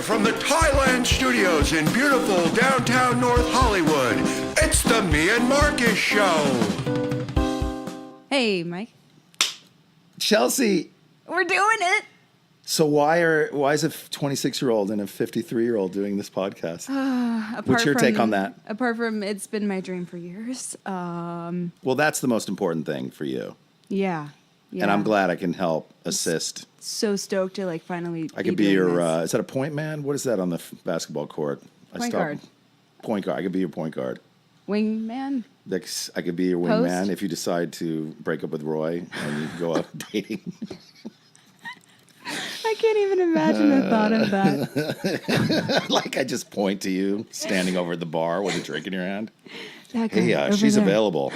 from the Thailand studios in beautiful downtown North Hollywood, it's the Me&Marcus Show. Hey, Mike. Chelsea. We're doing it. So why is a 26-year-old and a 53-year-old doing this podcast? What's your take on that? Apart from it's been my dream for years. Well, that's the most important thing for you. Yeah. And I'm glad I can help assist. So stoked to finally. I could be your. Is that a point man? What is that on the basketball court? Point guard. Point guard. I could be your point guard. Wingman. I could be your wingman if you decide to break up with Roy and you go out dating. I can't even imagine the thought of that. Like I just point to you standing over at the bar with a drink in your hand. Hey, she's there. available.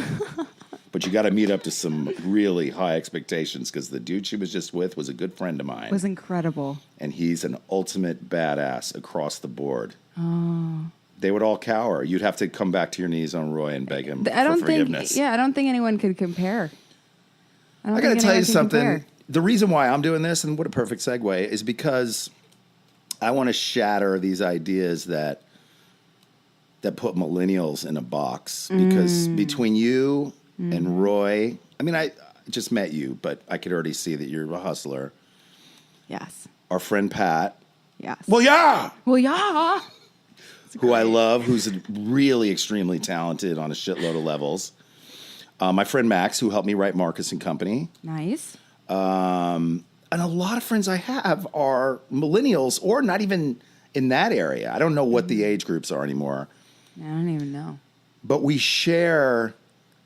But you got to meet up to some really high expectations because the dude she was just with was a good friend of mine. Was incredible. And he's an ultimate badass across the board. Oh. They would all cower. You'd have to come back to your knees on Roy and beg him for forgiveness. I don't think anyone could compare. I got to tell you something. The reason why I'm doing this, and what a perfect segue, is because I want to shatter these ideas that put millennials in a box. Because between you and Roy, I mean, I just met you, but I could already see that you're a hustler. Yes. Our friend Pat. Yes. Well, yeah. Who I love, who's really extremely talented on a shitload of levels. My friend Max, who helped me write Marcus and Company. Nice. And a lot of friends I have are millennials or not even in that area. I don't know what the age groups are anymore. I don't even know. But we share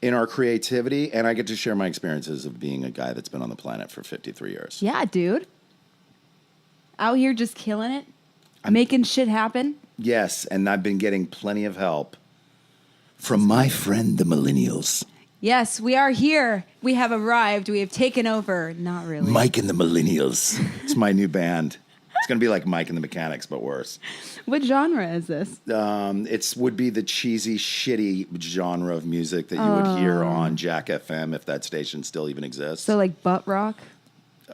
in our creativity, and I get to share my experiences of being a guy that's been on the planet for 53 years. Yeah, dude. Out here just killing it, making shit happen. Yes, and I've been getting plenty of help from my friend, the millennials. Yes, we are here. We have arrived. We have taken over. Not really. Mike and the Millennials. It's my new band. It's going to be like Mike and the Mechanics, but worse. What genre is this? It would be the cheesy, shitty genre of music that you would hear on Jack FM if that station still even exists. So like butt rock?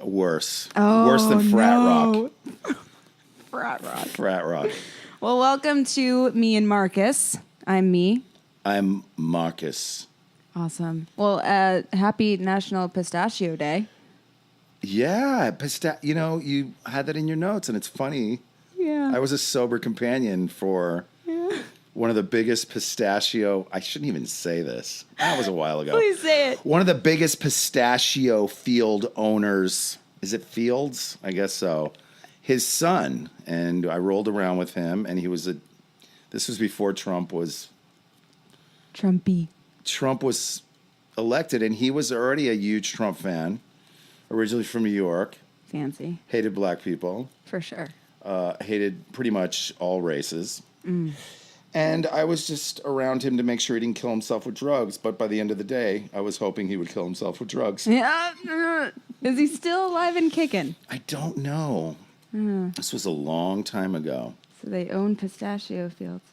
Worse. Oh, Worse than frat rock. Frat rock. Frat rock. Well, welcome to Me&Marcus. I'm Me. I'm Marcus. Awesome. Well, happy National Pistachio Day. Yeah, you had that in your notes, and it's funny. Yeah. I was a sober companion for one of the biggest pistachio. I shouldn't even say this. That was a while ago. Please say it. One of the biggest pistachio field owners. Is it Fields? I guess so. His son, and I rolled around with him, and this was before Trump was elected, and he was already a huge Trump fan, originally from New York. Fancy. Hated black people. For sure. Hated pretty much all races. And I was just around him to make sure he didn't kill himself with drugs, but by the end of the day, I was hoping he would kill himself with drugs. Yeah. Is he still alive and kicking? I don't know. This was a long time ago. So they own pistachio fields.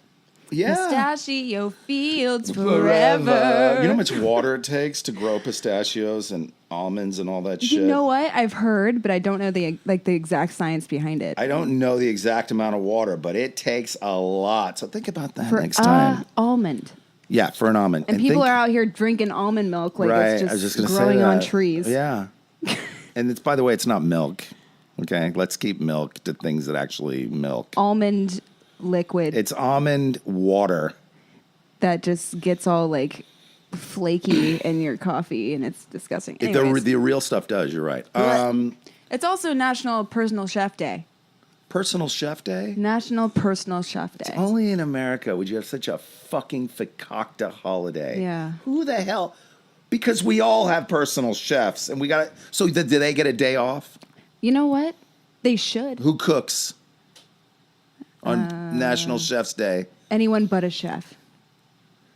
Yeah. Pistachio fields forever. You know how much water it takes to grow pistachios and almonds and all that shit? You know what? I've heard, but I don't know the exact science behind it. I don't know the exact amount of water, but it takes a lot. So think about that next time. Almond. Yeah, for an almond. And people are out here drinking almond milk like it's just growing on trees. Yeah. And it's, by the way, it's not milk. Okay? Let's keep milk to things that actually milk. Almond liquid. It's almond water. That just gets all flaky in your coffee, and it's disgusting. The real stuff does, you're right. It's also National Personal Chef Day. Personal Chef Day? National Personal Chef Day. Only in America would you have such a fucking fakakta holiday. Yeah. Who the hell? Because we all have personal chefs, and we got. So do they get a day off? You know what? They should. Who cooks on National Chef's Day? Anyone but a chef.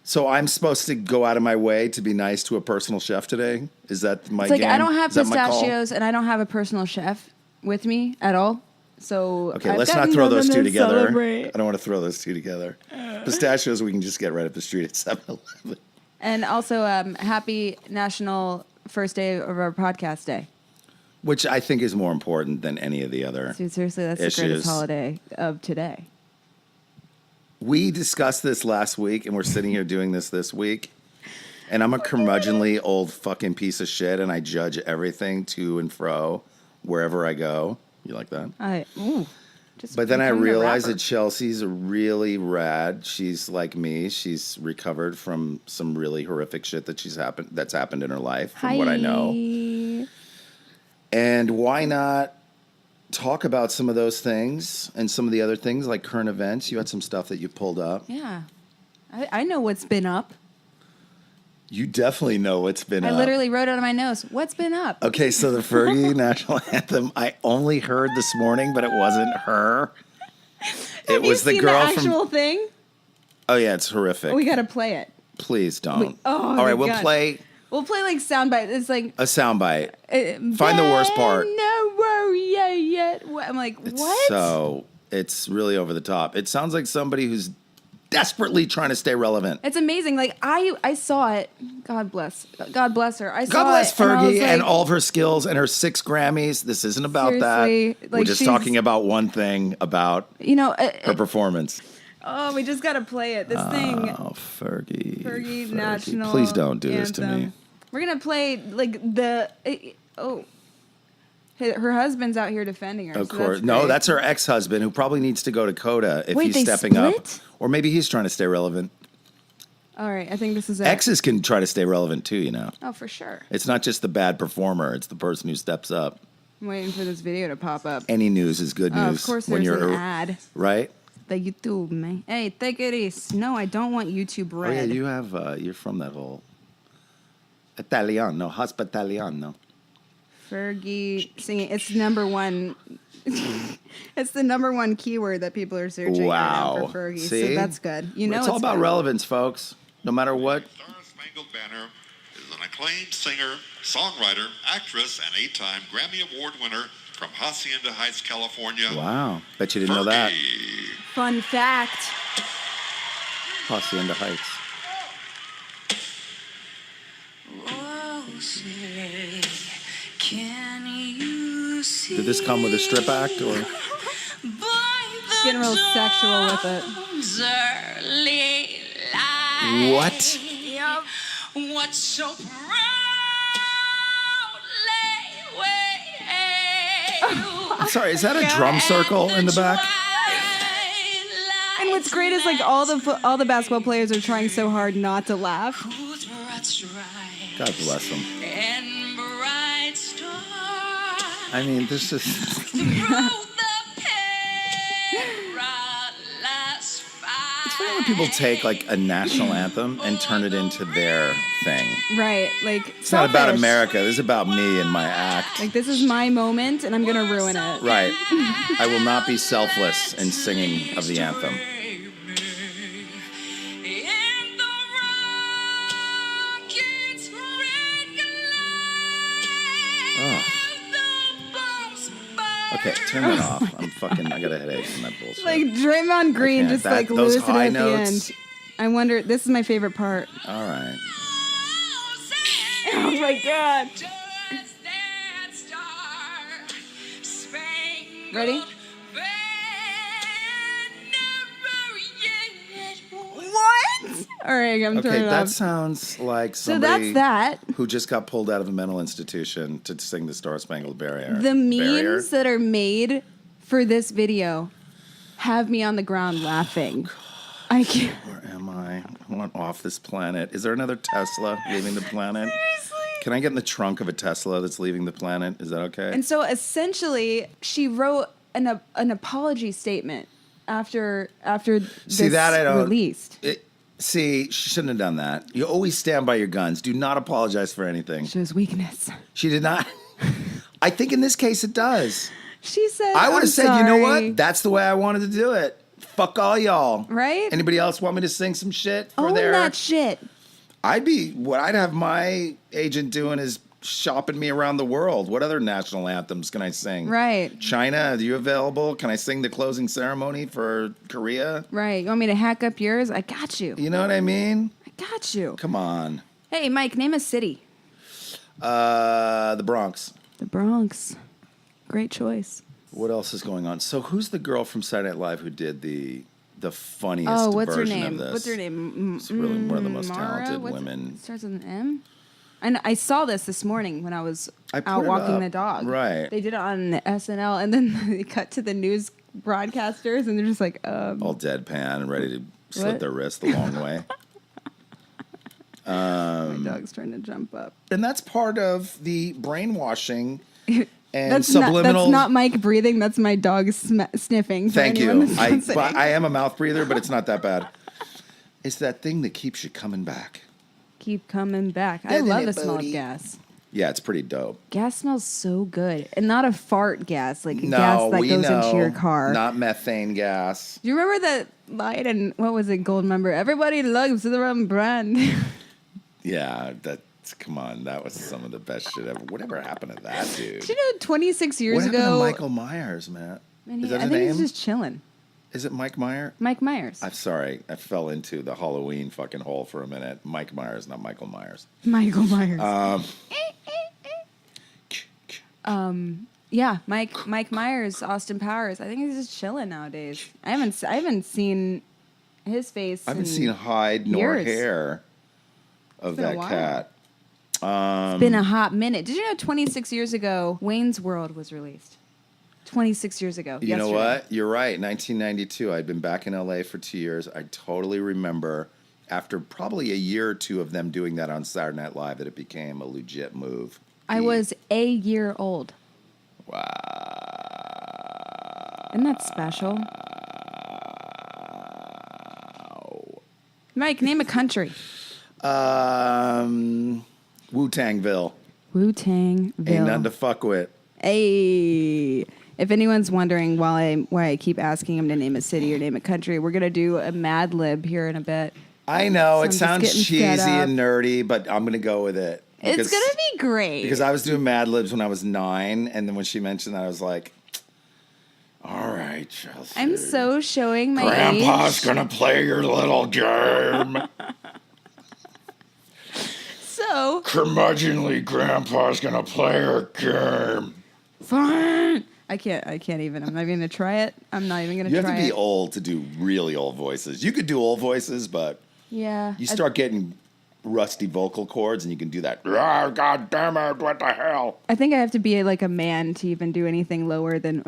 So I'm supposed to go out of my way to be nice to a personal chef today? Is that my game? I don't have pistachios, and I don't have a personal chef with me at all. So okay, let's not throw those two together. I don't want to throw those two together. Pistachios we can just get right up the street at 7-Eleven. And also, happy National First Day of our Podcast Day. which I think is more important than any of the other Dude, seriously, that's issues. the greatest holiday of today. We discussed this last week, and we're sitting here doing this week. And I'm a curmudgeonly old fucking piece of shit, and I judge everything to and fro wherever I go. You like that? But then I realized that Chelsea's really rad. She's like me. She's recovered from some really horrific shit that's happened in her life, from what I know. And why not talk about some of those things and some of the other things like current events? You had some stuff that you pulled up. Yeah. I know what's been up. You definitely know what's been up. I literally wrote it on my nose. What's been up? Okay, so the Fergie national anthem, I only heard this morning, but it wasn't her. Have you seen the actual thing? Oh yeah, it's horrific. We got to play it. Please don't. All right, we'll play like soundbite. It's like a soundbite. Find the worst part. No worry yet. I'm like, what? So it's really over the top. It sounds like somebody who's desperately trying to stay relevant. It's amazing. Like I saw it. God bless her. God bless it, Fergie and all of her skills and her 6 Grammys. This isn't about that. We're just talking about one thing about her performance. Oh, we just got to play it. This thing. Oh, Fergie national. Please don't do anthem. this to me. We're gonna play like her husband's out here defending her. Of so course. That's her ex-husband who probably needs to go to CODA if he's they stepping up. split? Or maybe he's trying to stay relevant. All right, I think this is it. Exes can try to stay relevant too, Oh, for sure. It's not just the bad performer, it's the person who steps up. I'm waiting for this video to pop up. Any news is good news. Of course there's an ad. Right? The YouTube, man. Hey, take it easy. No, I don't want YouTube red. Oh, yeah, you have, you're from that whole Italiano, Hospitaliano. Fergie singing. It's number one. It's the number one keyword that people are searching right now for Fergie. See? So that's good. It's all about relevance, folks. No matter what. Star Spangled Banner is an acclaimed singer, songwriter, actress, and 8-time Grammy Award winner from Hacienda Heights, California. Wow. Bet you didn't know that. Fun fact. Hacienda Heights. Did this come with a strip act or? Getting real sexual with it. What? What's so proudly I'm sorry, is that a drum circle in the back? And what's great is like all the basketball players are trying so hard not to laugh. God bless them. I mean, this is. It's funny when people take like a national anthem and turn it into their thing. Right, like it's not about America. This is about me and my act. Like this is my moment, and I'm gonna ruin it. Right. I will not be selfless in singing of the anthem. Oh. Okay, turn it off. I got a headache from that bullshit. Like Draymond Green just like losing it at the end. I wonder, this is my favorite part. All right. Oh my God. Ready? What? All right, I'm turning it off. That sounds like somebody so that's that. Who just got pulled out of a mental institution to sing the Star Spangled Banner. The memes that are made for this video have me on the ground laughing. I can't. Where am I? I want off this planet. Is there another Tesla leaving the planet? Seriously? Can I get in the trunk of a Tesla that's leaving the planet? Is that okay? And so essentially, she wrote an apology statement after this released. She shouldn't have done that. You always stand by your guns. Do not apologize for anything. Shows weakness. She did not. I think in this case it does. She said, I would have said, sorry. you know what? That's the way I wanted to do it. Fuck all y'all. Right? Anybody else want me to sing some shit for Own their... that shit. What I'd have my agent doing is shopping me around the world. What other national anthems can I sing? Right. China, are you available? Can I sing the closing ceremony for Korea? Right. You want me to hack up yours? I got you. You know what I mean? I got you. Come on. Hey, Mike, name a city. The Bronx. The Bronx. Great choice. What else is going on? So who's the girl from Saturday Night Live who did the funniest Oh, what's her version name? of this? What's her name? It's really one of the most Mara? talented What's women. It starts with an M. And I saw this morning when I was put out it walking up. the dog. Right. They did it on SNL, and then they cut to the news broadcasters, and they're just like, All deadpan and ready to slit What? their wrist the long way. my dog's trying to jump up. And that's part of the brainwashing and That's subliminal. not Mike breathing. That's my dog sniffing. For Thank anyone you. that's I listening. am a mouth breather, but it's not that bad. It's that thing that keeps you coming back. Keep coming back. I Doesn't love it, the smell of Bodie? gas. Yeah, it's pretty dope. Gas smells so good, and not a fart gas, like No, gas that we goes know. into your car. Not methane gas. Do you remember that line? And what was it? Gold member. Everybody loves the rum brand. Yeah, come on. That was some of the best shit ever. Whatever happened to that dude? Did you know 26 years What happened ago? to Michael Myers, man? Man, Is that I his think name? he's just chilling. Is it Mike Myers? Mike Myers. I'm sorry. I fell into the Halloween fucking hole for a minute. Mike Myers, not Michael Myers. Michael Myers. Yeah, Mike Myers, Austin Powers. I think he's just chilling nowadays. I haven't seen his face. I haven't in seen hide nor years. hair of been a that while. cat. It's been a hot minute. Did you know 26 years ago Wayne's World was released? 26 years ago. You know yesterday. what? You're right. 1992. I'd been back in LA for 2 years. I totally remember after probably a year or two of them doing that on Saturday Night Live that it became a legit move. I was a year old. Wow. Isn't that special? Mike, name a country. Wu-Tangville. Wu-Tangville. Ain't nothing to fuck with. Hey. If anyone's wondering why I keep asking him to name a city or name a country, we're gonna do a Mad Lib here in a bit. I know So I'm it just sounds getting cheesy fed up. and nerdy, but I'm gonna go with it. It's gonna be great. Because I was doing Mad Libs when I was 9, and then when she mentioned that, I was like, all right, Chelsea. I'm so showing my Grandpa's age. gonna play your little game. So Curmudgeonly Grandpa's gonna play her game. fine. I can't even. I'm not even gonna try it. I'm not even gonna You try have to be it. old to do really old voices. You could do old voices, but Yeah. you start getting rusty vocal cords, and you can do that. Ah, God damn it! What the hell? I think I have to be like a man to even do anything lower than.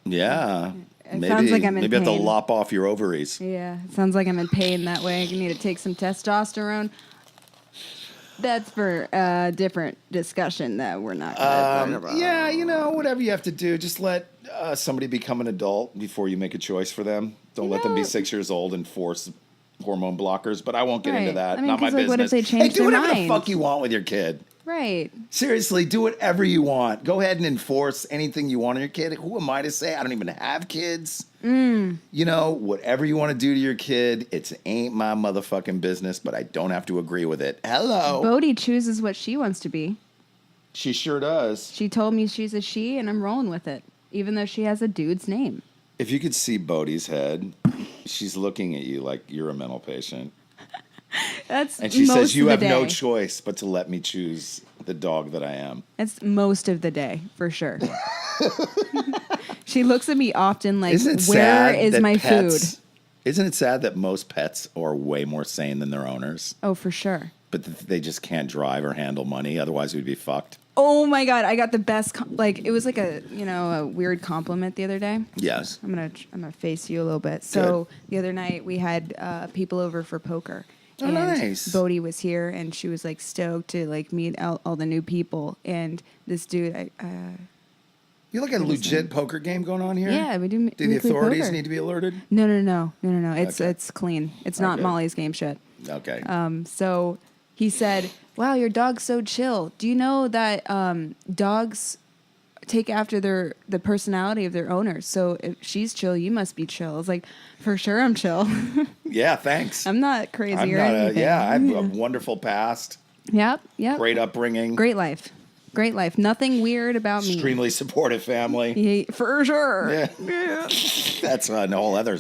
Yeah. It sounds like I'm in maybe you have to pain. lop off your ovaries. Yeah, it sounds like I'm in pain that way. I need to take some testosterone. That's for a different discussion that we're not going to talk about. Yeah, whatever you have to do, just let somebody become an adult before you make a choice for them. Don't let them be 6 years old and force hormone blockers. But I won't get into Right. that. I mean, Not my 'cause, like, business. what if they Hey, change do their whatever mind? the fuck you want with your kid. Right. Seriously, do whatever you want. Go ahead and enforce anything you want on your kid. Who am I to say? I don't even have kids. Whatever you want to do to your kid, it ain't my motherfucking business, but I don't have to agree with it. Hello. Bodhi chooses what she wants to be. She sure does. She told me she's a she, and I'm rolling with it, even though she has a dude's name. If you could see Bodhi's head, she's looking at you like you're a mental patient. That's And she most says, you of the have no day. choice but to let me choose the dog that I am. That's most of the day, for sure. She looks at me often like, Isn't it where sad is that my pets, food? Isn't it sad that most pets are way more sane than their owners? Oh, for sure. But they just can't drive or handle money. Otherwise, we'd be fucked. Oh my God, I got the best, it was like a weird compliment the other day. Yes. I'm gonna face you a little bit. So the other night we had people over for poker. Oh, and nice. Bodhi was here, and she was like stoked to like meet all the new people. And this dude, You look at a legit poker game going on here? yeah, we do. Do the weekly authorities poker. need to be alerted? No. It's Okay. it's clean. It's not Okay. Molly's game shit. Okay. So he said, "Wow, your dog's so chill. Do you know that dogs take after the personality of their owners? So if she's chill, you must be chill." I was like, "For sure, I'm chill. Yeah, thanks. I'm not crazy I'm or not anything." I have a wonderful past, Yep. great upbringing, Great life. Nothing weird about me. extremely supportive family. Yeah, for sure. Yeah. That's a whole other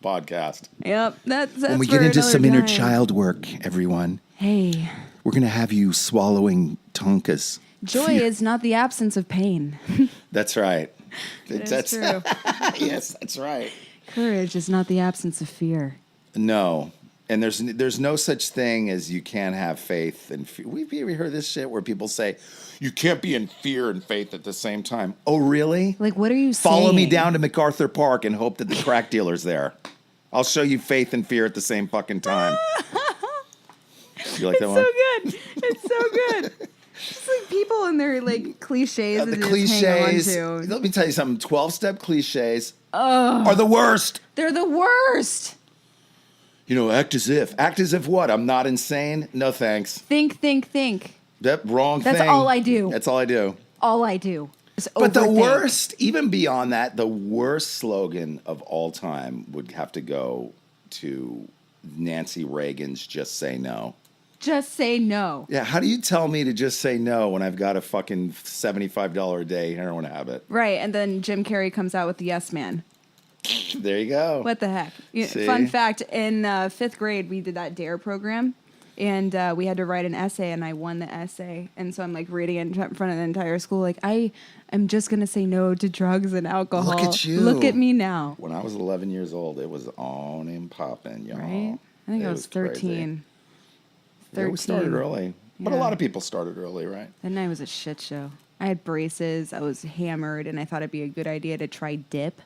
podcast. Yep. That's When we for get into another some inner time. child work, everyone, Hey, we're going to have you swallowing tonkas. Joy is not the absence of pain. That's right. That's true. Yes, that's right. Courage is not the absence of fear. No. And there's no such thing as you can't have faith and fear. We've ever heard this shit where people say, you can't be in fear and faith at the same time. Oh, really? Like, what are you Follow saying? me down to MacArthur Park and hope that the crack dealer's there. I'll show you faith and fear at the same fucking time. You like that one? It's so good. It's so good. Just like people and their like cliches that The they cliches. just hang on to. Let me tell you something. 12-step cliches are the worst. They're the worst. You know, act as if. Act as if what? I'm not insane? No thanks. Think. That wrong That's thing. all I do. That's all I do. All I do is But the overthink. worst, even beyond that, the worst slogan of all time would have to go to Nancy Reagan's "Just Say No." Just say no. Yeah, how do you tell me to just say no when I've got a fucking $75 a day heroin habit? Right, and then Jim Carrey comes out with the Yes Man. There you go. What the heck? See? Fun fact, in 5th grade, we did that DARE program, and we had to write an essay, and I won the essay. And so I'm like reading it in front of the entire school, like, I am just going to say no to drugs and alcohol. Look at you. Look at me now. When I was 11 years old, it was on and popping, y'all. Right? I think I was 13. Yeah, we started early. But a Yeah. lot of people started early, right? That night was a shit show. I had braces, I was hammered, and I thought it'd be a good idea to try dip.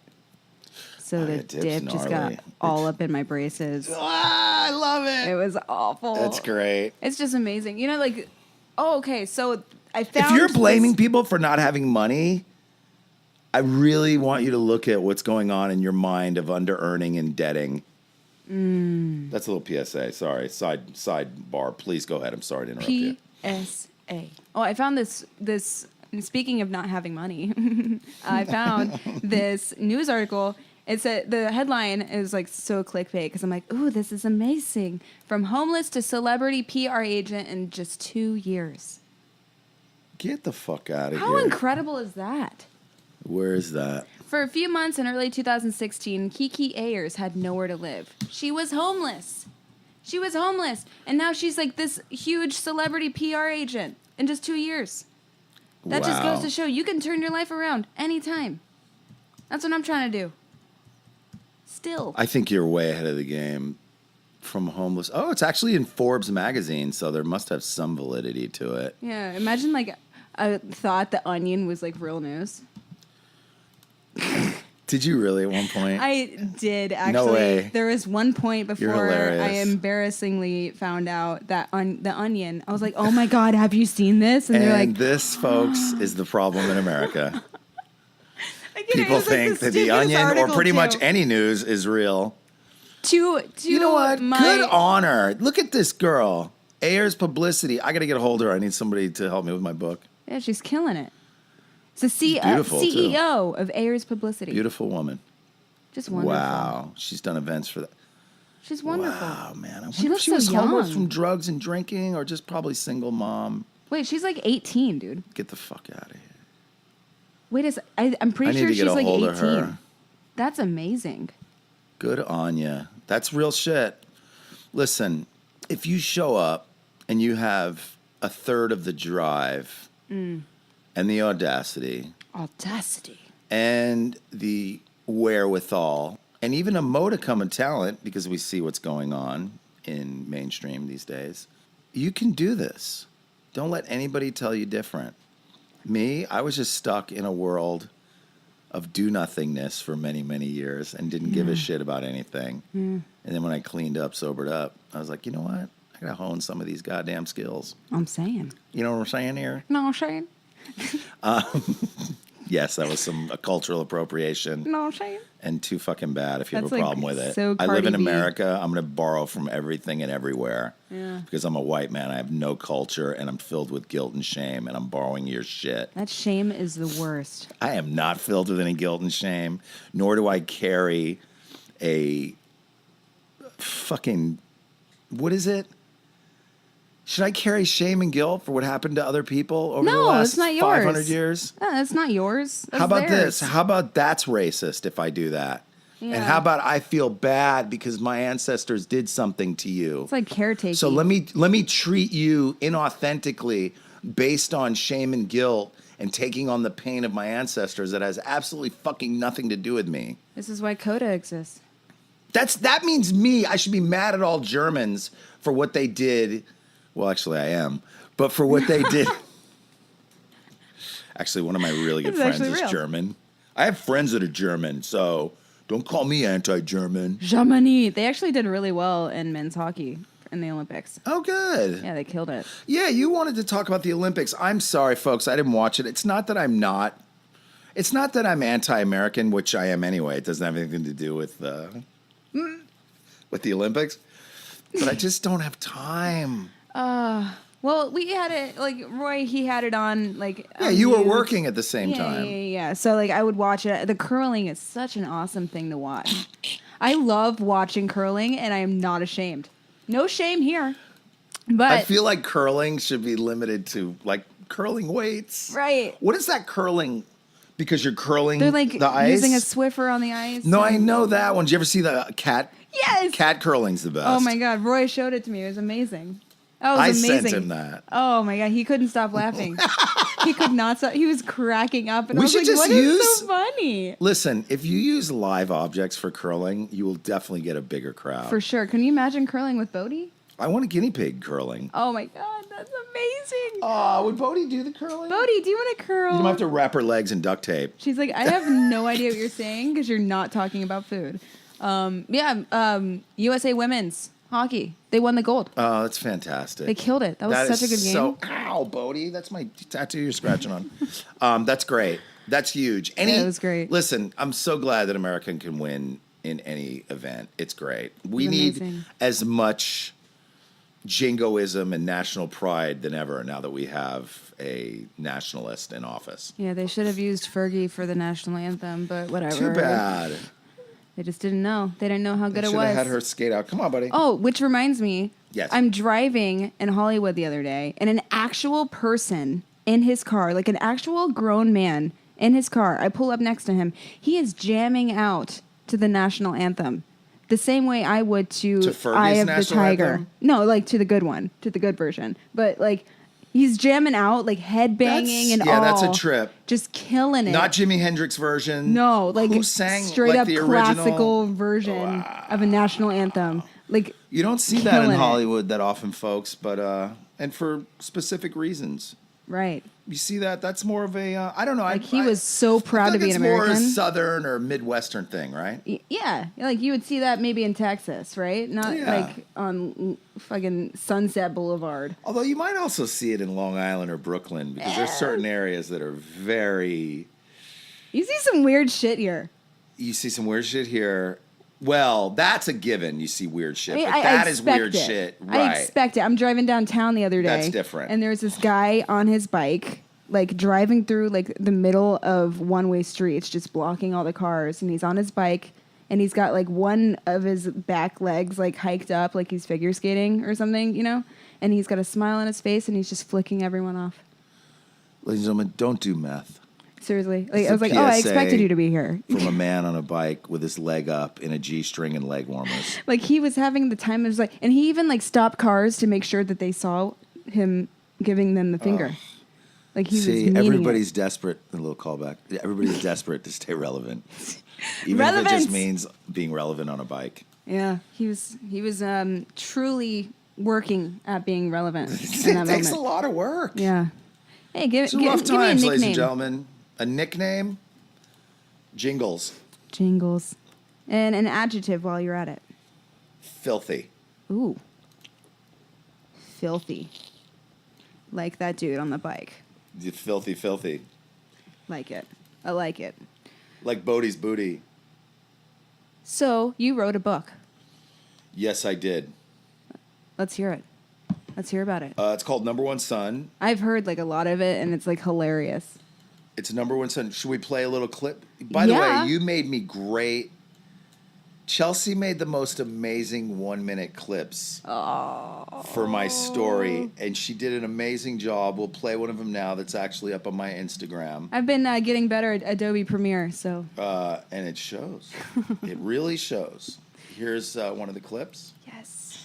So Oh, the yeah, dip's dip just got gnarly. all up in my braces. Ah, I love it. It was awful. That's great. It's just amazing. You know, like, oh, okay, so I found... If you're blaming this- people for not having money, I really want you to look at what's going on in your mind of under-earning and debting. That's a little PSA. Sorry. Sidebar. Please go ahead. I'm sorry to interrupt you. PSA. Oh, I found this, speaking of not having money, I found this news article. It's the headline is like so clickbait because I'm like, ooh, this is amazing. From homeless to celebrity PR agent in just 2 years. Get the fuck out of How here. incredible is that? Where is that? For a few months in early 2016, Kiki Ayers had nowhere to live. She was homeless. And now she's like this huge celebrity PR agent in just 2 years. That just Wow. goes to show you can turn your life around anytime. That's what I'm trying to do. Still. I think you're way ahead of the game. From homeless. Oh, it's actually in Forbes magazine, so there must have some validity to it. Yeah, imagine like I thought The Onion was like real news. Did you really at one point? I did actually. No way. There was one point You're before hilarious. I embarrassingly found out that on The Onion, I was like, "Oh my god, have you seen this?" And they're like, this, folks, is the problem in America. I get it, it People was, like, think that The stupidest Onion or article, pretty too. much any news is real. To You know what? my- Good honor. Look at this girl. Ayers Publicity. I got to get a hold of her. I need somebody to help me with my book. Yeah, she's killing it. It's the beautiful, too. CEO of Ayers Publicity. Beautiful woman. Just wonderful. Wow. She's done events for that. She's wonderful. Wow, man. I wonder She if looks she so was homeless young. from drugs and drinking or just probably single mom. Wait, she's like 18, dude. Get the fuck out of here. Wait, I'm pretty I need sure to she's get a like hold 18. of her. That's amazing. Good on ya. That's real shit. Listen, if you show up and you have a third of the drive and the audacity and the wherewithal and even a modicum of talent, because we see what's going on in mainstream these days, you can do this. Don't let anybody tell you different. Me, I was just stuck in a world of do-nothingness for many, many years and didn't give a shit about anything. And then when I cleaned up, sobered up, I was like, you know what? I got to hone some of these goddamn skills. I'm saying. You know what I'm saying here? No, Shane. Yes, that was some cultural appropriation No, Shane. and too fucking bad if you have That's a like problem with it. so I live Cardi in B. America. I'm going to borrow from everything and everywhere. Yeah. Because I'm a white man. I have no culture and I'm filled with guilt and shame and I'm borrowing your shit. That shame is the worst. I am not filled with any guilt and shame, nor do I carry a fucking, what is it? Should I carry shame and guilt for what happened to other people over the No, last it's not 500 yours. years? No, that's not yours. That's How about theirs. this? How about that's racist if I do that? And Yeah. how about I feel bad because my ancestors did something to you? It's like caretaking. So let me treat you inauthentically based on shame and guilt and taking on the pain of my ancestors that has absolutely fucking nothing to do with me. This is why Coda exists. That means me. I should be mad at all Germans for what they did. Well, actually, I am. But for what they did. Actually, one of my really good friends is real. German. I have friends that are German, so don't call me anti-German. Germany. They actually did really well in men's hockey in the Olympics. Oh, good. Yeah, they killed it. Yeah, you wanted to talk about the Olympics. I'm sorry, folks. I didn't watch it. It's not that I'm anti-American, which I am anyway. It doesn't have anything to do with the Olympics. But I just don't have time. Well, we had it, like, Roy, he had it on, like... Yeah, you were working at the same Yeah. time. So, like, I would watch it. The curling is such an awesome thing to watch. I love watching curling, and I am not ashamed. No shame here. But I feel like curling should be limited to, like, curling weights. Right. What is that curling? Because you're curling they're, like, the ice? using a Swiffer on the ice. No, I know that one. Did you ever see the cat? Yes! Cat curling's the best. Oh, my God. Roy showed it to me. It was amazing. Oh, it I was amazing. sent him that. Oh, my God. He couldn't stop laughing. He could not stop. He was cracking up. And We I was should like, just what is use- so funny? Listen, if you use live objects for curling, you will definitely get a bigger crowd. For sure. Can you imagine curling with Bodhi? I want a guinea pig curling. Oh, my God. That's amazing. Would Bodhi do the curling? Bodhi, do you want to curl? You might have to wrap her legs in duct tape. She's like, I have no idea what you're saying because you're not talking about food. USA Women's Hockey. They won the gold. Oh, that's fantastic. They killed it. That was such a good game. Ow, Bodhi. That's my tattoo you're scratching on. That's great. That's huge. Yeah, it was great. Listen, I'm so glad that America can win in any event. It's great. We need amazing. as much jingoism and national pride than ever now that we have a nationalist in office. Yeah, they should have used Fergie for the national anthem, but whatever. Too bad. They just didn't know. They didn't know how good They it should was. have had her skate out. Come on, buddy. Oh, which reminds me. Yes. I'm driving in Hollywood the other day, and an actual person in his car, like an actual grown man in his car, I pull up next to him. He is jamming out to the national anthem. The same way I would to Fergie's Eye of the national Tiger. anthem? No, like to the good one, to the good version. But like he's jamming out, like headbanging and all. Yeah, that's a trip. Just killing it. Not Jimi Hendrix version. No, like who sang straight like up the original? classical version of a national anthem. Like You don't see that in killing it. Hollywood that often, folks, but and for specific reasons. Right. You see that? That's more of a I don't know. Like he was so proud to be an It's more a American. Southern or Midwestern thing, right? Yeah, like you would see that maybe in Texas, right? Not Yeah. like on fucking Sunset Boulevard. Although you might also see it in Long Island or Brooklyn because there's certain areas that are very. You see some weird shit here. You see some weird shit here. Well, that's a given. You see weird shit, I mean, but I that is expect weird it. shit, I right? expect it. I'm driving downtown the other day. That's different. And there's this guy on his bike, like driving through like the middle of one-way streets, just blocking all the cars. And he's on his bike, and he's got like one of his back legs like hiked up, like he's figure skating or something, you know. And he's got a smile on his face, and he's just flicking everyone off. Ladies and gentlemen, don't do meth. Seriously, like It's I was a like, oh, I PSA expected you to be here. From a man on a bike with his leg up in a G-string and leg warmers. Like he was having the time of his life, and he even like stopped cars to make sure that they saw him giving them the finger. Like he was See, meaning everybody's it. desperate. A little callback. Everybody's desperate to stay relevant, even if it Relevance. just means being relevant on a bike. Yeah, he was truly working at being relevant in It that takes a moment. lot of work. Yeah. Hey, give It's me a rough times, nickname. ladies and gentlemen. A nickname, Jingles, Jingles, and an adjective while you're at it. filthy. Ooh, filthy. Like that dude on the bike. You filthy, filthy. Like it. I like it. Like Bodhi's booty. So you wrote a book. Yes, I did. Let's hear it. Let's hear about it. It's called Number One Son. I've heard like a lot of it, and it's like hilarious. It's Number One Son. Should we play a little clip? By the Yeah. way, you made me great. Chelsea made the most amazing 1-minute clips for my story, and she did an amazing job. We'll play one of them now that's actually up on my Instagram. I've been getting better at Adobe Premiere, so And it shows. It really shows. Here's one of the clips. yes.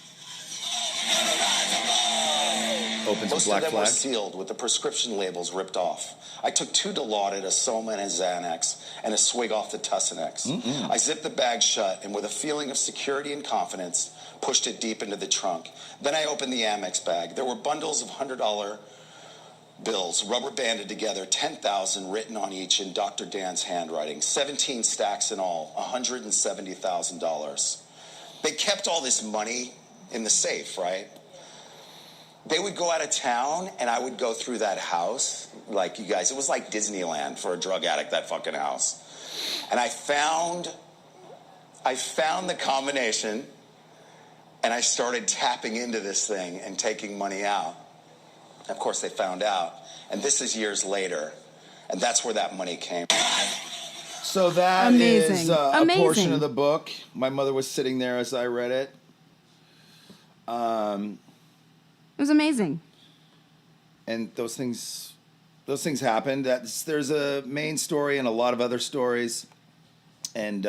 Opens Most with Black of them were Flag. sealed with the prescription labels ripped off. I took 2 Dilaudid, a Soma, and a Xanax, and a swig off the Tussinex. I zipped the bag shut, and with a feeling of security and confidence, pushed it deep into the trunk. Then I opened the Amex bag. There were bundles of $100 bills, rubber banded together, 10,000 written on each in Dr. Dan's handwriting, 17 stacks in all, $170,000. They kept all this money in the safe, right? They would go out of town, and I would go through that house, like you guys, it was like Disneyland for a drug addict, that fucking house. And I found the combination, and I started tapping into this thing and taking money out. Of course, they found out, and this is years later, and that's where that money came from. So that Amazing. is a Amazing. portion of the book. My mother was sitting there as I read it. It was amazing. And those things happened. There's a main story and a lot of other stories. And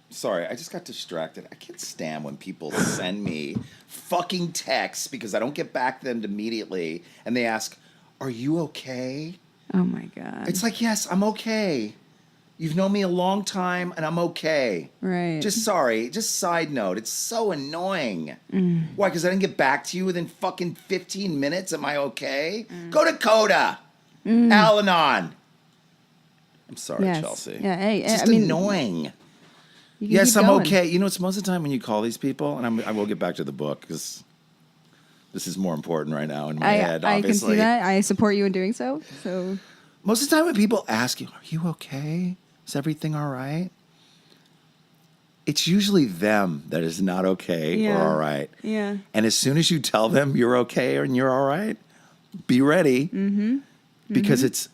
sorry, I just got distracted. I can't stand when people send me fucking texts because I don't get back to them immediately, and they ask, "Are you okay?" Oh my God. It's like, yes, I'm okay. You've known me a long time, and I'm okay. Right. Just side note. It's so annoying. Why? Because I didn't get back to you within fucking 15 minutes? Am I okay? Go to Coda. Al-Anon. I'm sorry, Yes. Chelsea. Yeah, hey, it's just I mean, annoying. You can Yes, keep I'm going. okay. You know, it's most of the time when you call these people, and I will get back to the book because this is more important right now in my head, I can obviously. see that. I support you in doing so. So Most of the time when people ask you, "Are you okay? Is everything all right?" It's usually them that is not okay or Yeah. all right. yeah. And as soon as you tell them you're okay and you're all right, be ready. Because it's,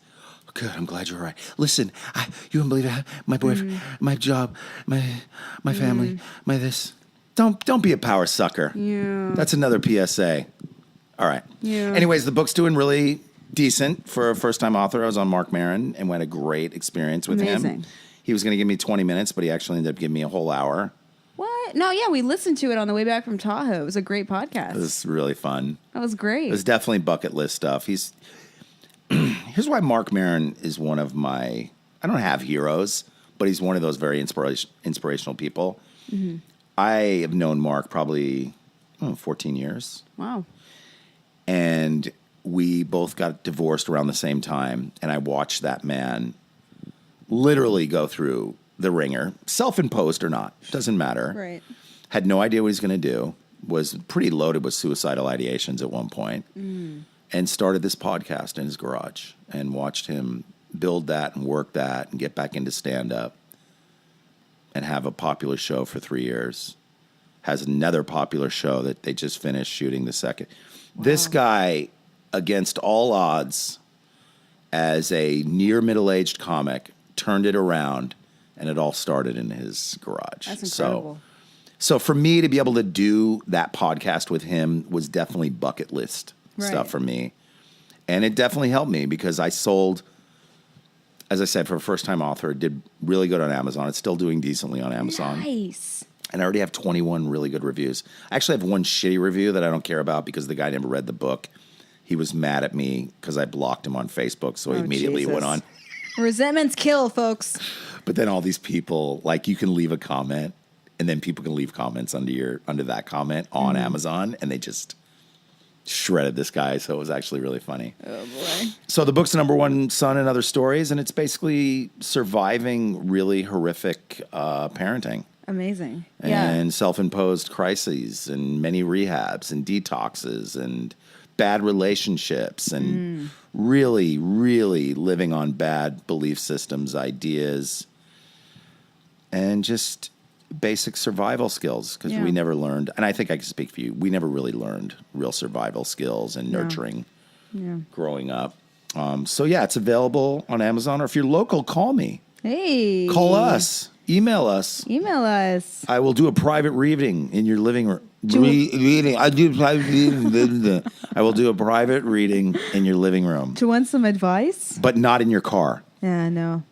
good, I'm glad you're all right. Listen, you wouldn't believe it. My boyfriend, my job, my family, my this. Don't be a power sucker. Yeah. That's another PSA. All right. Yeah. Anyways, the book's doing really decent for a first-time author. I was on Mark Maron and had a great experience with him. Amazing. He was going to give me 20 minutes, but he actually ended up giving me a whole hour. What? No, yeah, we listened to it on the way back from Tahoe. It was a great podcast. It was really fun. That was great. It was definitely bucket list stuff. Here's why Mark Maron is one of my, I don't have heroes, but he's one of those very inspirational people. I have known Mark probably 14 years. Wow. And we both got divorced around the same time. And I watched that man literally go through the ringer, self-imposed or not, doesn't matter. Right. Had no idea what he's going to do, was pretty loaded with suicidal ideations at one point, and started this podcast in his garage and watched him build that and work that and get back into stand-up and have a popular show for 3 years. Has another popular show that they just finished shooting the second. Wow. This guy, against all odds, as a near middle-aged comic, turned it around, and it all started in his garage. That's incredible. So for me to be able to do that podcast with him was definitely bucket list stuff for me. And it definitely helped me because I sold, as I said, for a first-time author, it did really good on Amazon. It's still doing decently on Amazon. Nice. And I already have 21 really good reviews. I actually have one shitty review that I don't care about because the guy never read the book. He was mad at me because I blocked him on Facebook, so he immediately went on. Resentments kill, folks. But then all these people, like, you can leave a comment, and then people can leave comments under that comment on Amazon, and they just shredded this guy. So it was actually really funny. Oh boy. So the book's Number One Son and Other Stories, and it's basically surviving really horrific parenting. Amazing. And self-imposed crises and many rehabs and detoxes and bad relationships and really, really living on bad belief systems, ideas, and just basic survival skills because we never learned, and I think I can speak for you, we never really learned real survival skills and nurturing growing up. So yeah, it's available on Amazon, or if you're local, call me. Hey. Call us. Email us. Email us. I will do a private reading in your living room. Reading. I do private reading. I will do a private reading in your living room, Do you want some advice? but not in your car. Yeah, no.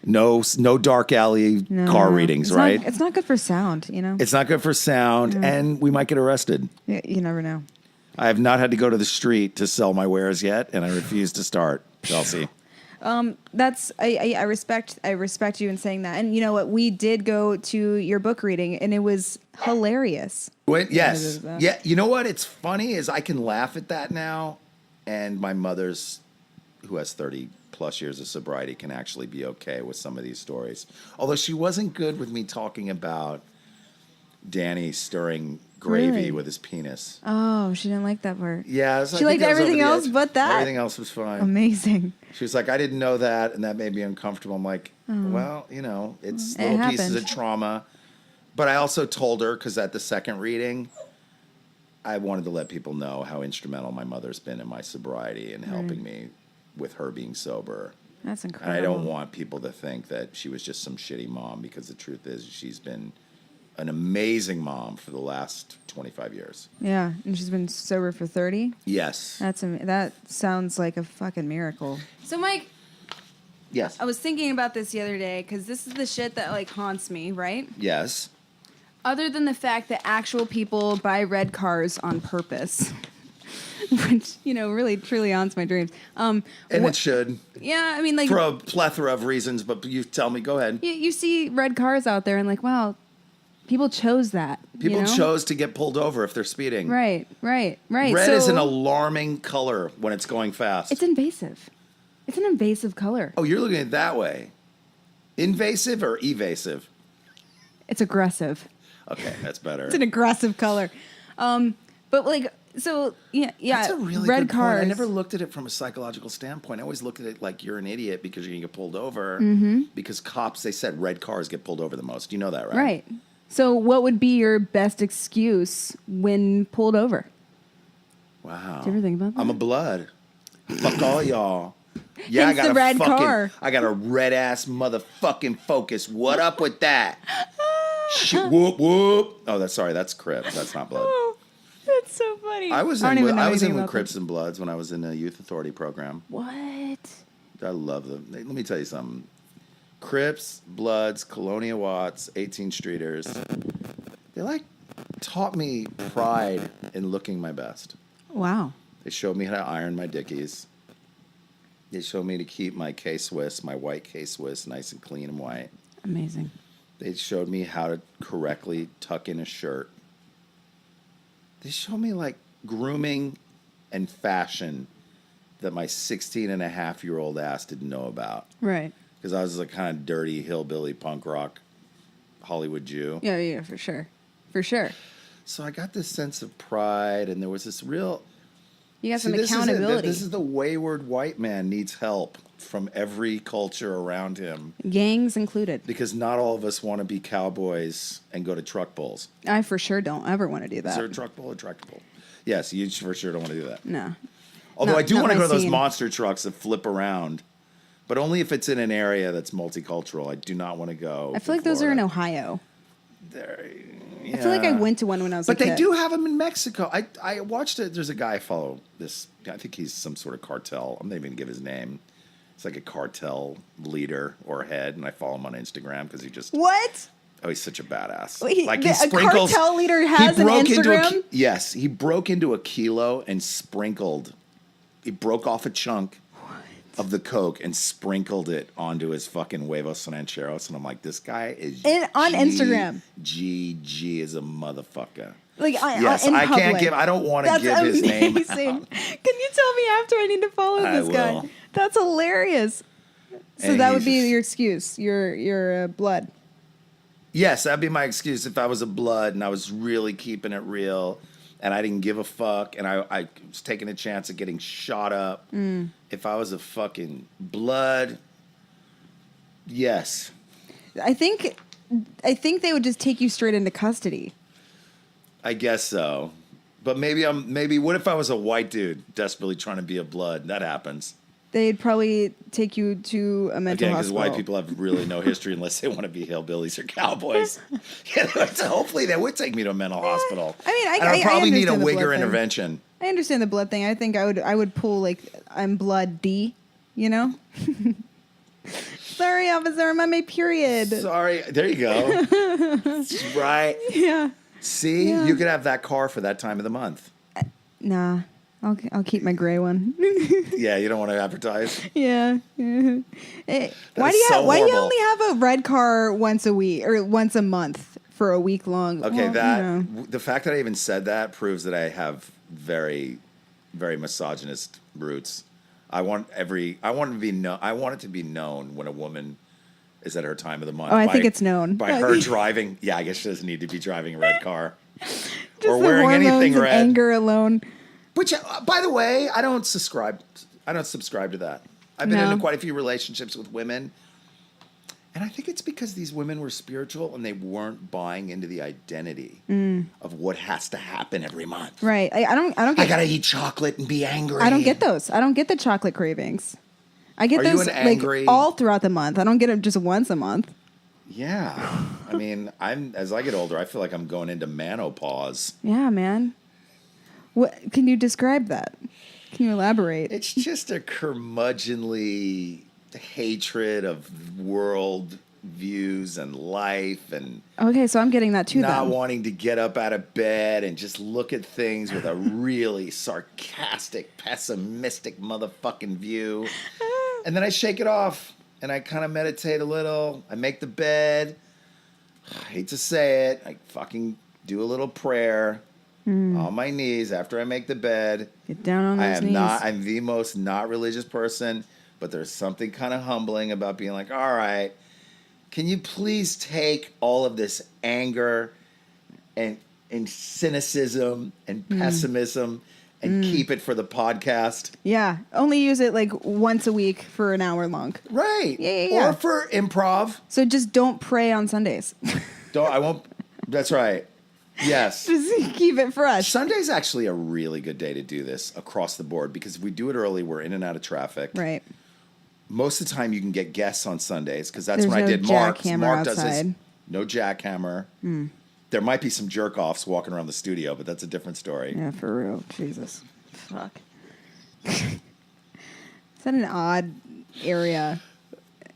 No dark alley car readings, It's right? it's not good for sound, you know? It's not good for sound, and we might get arrested. You never know. I have not had to go to the street to sell my wares yet, and I refuse to start, Chelsea. I respect you in saying that. And you know what? We did go to your book reading, and it was hilarious. Yes. Yeah. You know what? It's funny is I can laugh at that now, and my mother's, who has 30 plus years of sobriety, can actually be okay with some of these stories. Although she wasn't good with me talking about Danny stirring gravy with his penis. Oh, she didn't like that part. Yeah. She liked everything else but that? Everything else was fine. Amazing. She was like, I didn't know that, and that made me uncomfortable. I'm like, well, it's little pieces of trauma. But I also told her, because at the second reading, I wanted to let people know how instrumental my mother's been in my sobriety and helping me with her being sober. That's incredible. And I don't want people to think that she was just some shitty mom, because the truth is she's been an amazing mom for the last 25 years. Yeah, and she's been sober for 30? Yes. That sounds like a fucking miracle. So, Mike, Yes. I was thinking about this the other day, because this is the shit that, like, haunts me, right? Yes. Other than the fact that actual people buy red cars on purpose, which, really, truly haunts my dreams. And it should. Yeah, I mean, like... For a plethora of reasons, but you tell me, go ahead. You see red cars out there and, like, wow... People chose that. People chose to get pulled over if they're speeding. Right. Red is an alarming color when it's going fast. It's invasive. It's an invasive color. Oh, you're looking at it that way. Invasive or evasive? It's aggressive. Okay, that's better. It's an aggressive color. But like, so yeah. That's a really red good cars. point. I never looked at it from a psychological standpoint. I always looked at it like you're an idiot because you're going to get pulled over. Because cops, they said red cars get pulled over the most. You know that, right? Right. So what would be your best excuse when pulled over? Wow. Did you ever think about that? I'm a blood. Fuck all y'all. Yeah, Hence the red car. I got a red ass motherfucking Focus. What up with that? Shit, whoop whoop. Oh, that's Crips. That's not blood. Oh, that's so funny. I was don't even know in anything with about Crips and Bloods when I was in a youth authority program. What? I love them. Let me tell you something. Crips, Bloods, Colonia Watts, 18 Streeters. They taught me pride in looking my best. Wow. They showed me how to iron my dickies. They showed me to keep my K-Swiss, my white K-Swiss, nice and clean and white. Amazing. They showed me how to correctly tuck in a shirt. They showed me grooming and fashion that my 16-and-a-half-year-old ass didn't know about. Right. Because I was a kind of dirty hillbilly punk rock Hollywood Jew. Yeah, for sure. For sure. So I got this sense of pride, and there was this real... You got some accountability. This is the wayward white man needs help from every culture around him. Gangs included. Because not all of us want to be cowboys and go to truck pulls. I for sure don't ever want to do that. Is there a truck pull or tractor pull? Yes, you for sure don't want to do that. No. Although I do want to go to those monster trucks that flip around. But only if it's in an area that's multicultural. I do not want to go. I feel like those are in Ohio. Yeah. I feel like I went to one when I was a kid. But they do have them in Mexico. I watched it. There's a guy I follow this. I think he's some sort of cartel. I'm not even going to give his name. It's like a cartel leader or head, and I follow him on Instagram because he just... What? Oh, he's such a badass. Wait, a cartel leader has an Instagram? Yes, he broke into a kilo and sprinkled. He broke off a chunk of the coke and sprinkled it onto his fucking huevos rancheros, and I'm like, this guy is on Instagram. GG is a motherfucker. Yes, I can't give. I don't want to give his name out. Can you tell me after I need to follow this guy? That's hilarious. So and that would be your excuse. Your blood. Yes, that'd be my excuse if I was a blood and I was really keeping it real. And I didn't give a fuck, and I was taking a chance of getting shot up. If I was a fucking blood, yes. I think they would just take you straight into custody. I guess so. But maybe what if I was a white dude desperately trying to be a blood? That happens. They'd probably take you to a mental hospital. Because white people have really no history unless they want to be hillbillies or cowboys. So hopefully they would take me to a mental hospital. I mean, I would probably need a understand the wigger blood thing. intervention. I understand the blood thing. I think I would pull I'm blood D, you know? Sorry, officer, I'm on my period. Sorry. There you go. Right. Yeah. See? Yeah. You could have that car for that time of the month. Nah. I'll keep my gray one. Yeah, you don't want to advertise. Yeah. Why do you horrible. only have a red car once a week or once a month for a week long? Okay, Well, the fact that I even said that proves that I have very, very misogynist roots. I want it to be known when a woman is at her time of the month. Oh, I think it's known. By her driving. Yeah, I guess she doesn't need to be driving a red car. Just or the wearing hormones anything and red. anger alone. Which, by the way, I don't subscribe to that. I've been into quite a few relationships with women. And I think it's because these women were spiritual and they weren't buying into the identity of what has to happen every month. Right. I don't get I gotta eat chocolate and be angry. I don't get those. I don't get the chocolate cravings. I get Are you those an angry- all throughout the month. I don't get them just once a month. Yeah. I mean, as I get older, I feel like I'm going into menopause. Yeah, man. What can you describe that? Can you elaborate? It's just a curmudgeonly hatred of world views and life and Okay, so I'm getting that too not then. wanting to get up out of bed and just look at things with a really sarcastic, pessimistic motherfucking view. And then I shake it off and I kind of meditate a little. I make the bed. I hate to say it. I fucking do a little prayer on my knees after I make the bed. Get down on those knees. I'm the most not religious person, but there's something kind of humbling about being like, all right, can you please take all of this anger and cynicism and pessimism and keep it for the podcast? Yeah, only use it like once a week for an hour long. Right. Yeah. Or for improv. So just don't pray on Sundays. I won't. That's right. Yes. Just keep it fresh. Sunday's actually a really good day to do this across the board because if we do it early, we're in and out of traffic. Right. Most of the time, you can get guests on Sundays because that's There's when I no did Mark. jackhammer Mark does this. outside. No jackhammer. There might be some jerk offs walking around the studio, but that's a different story. Yeah, for real. Jesus. Fuck. Is that an odd area?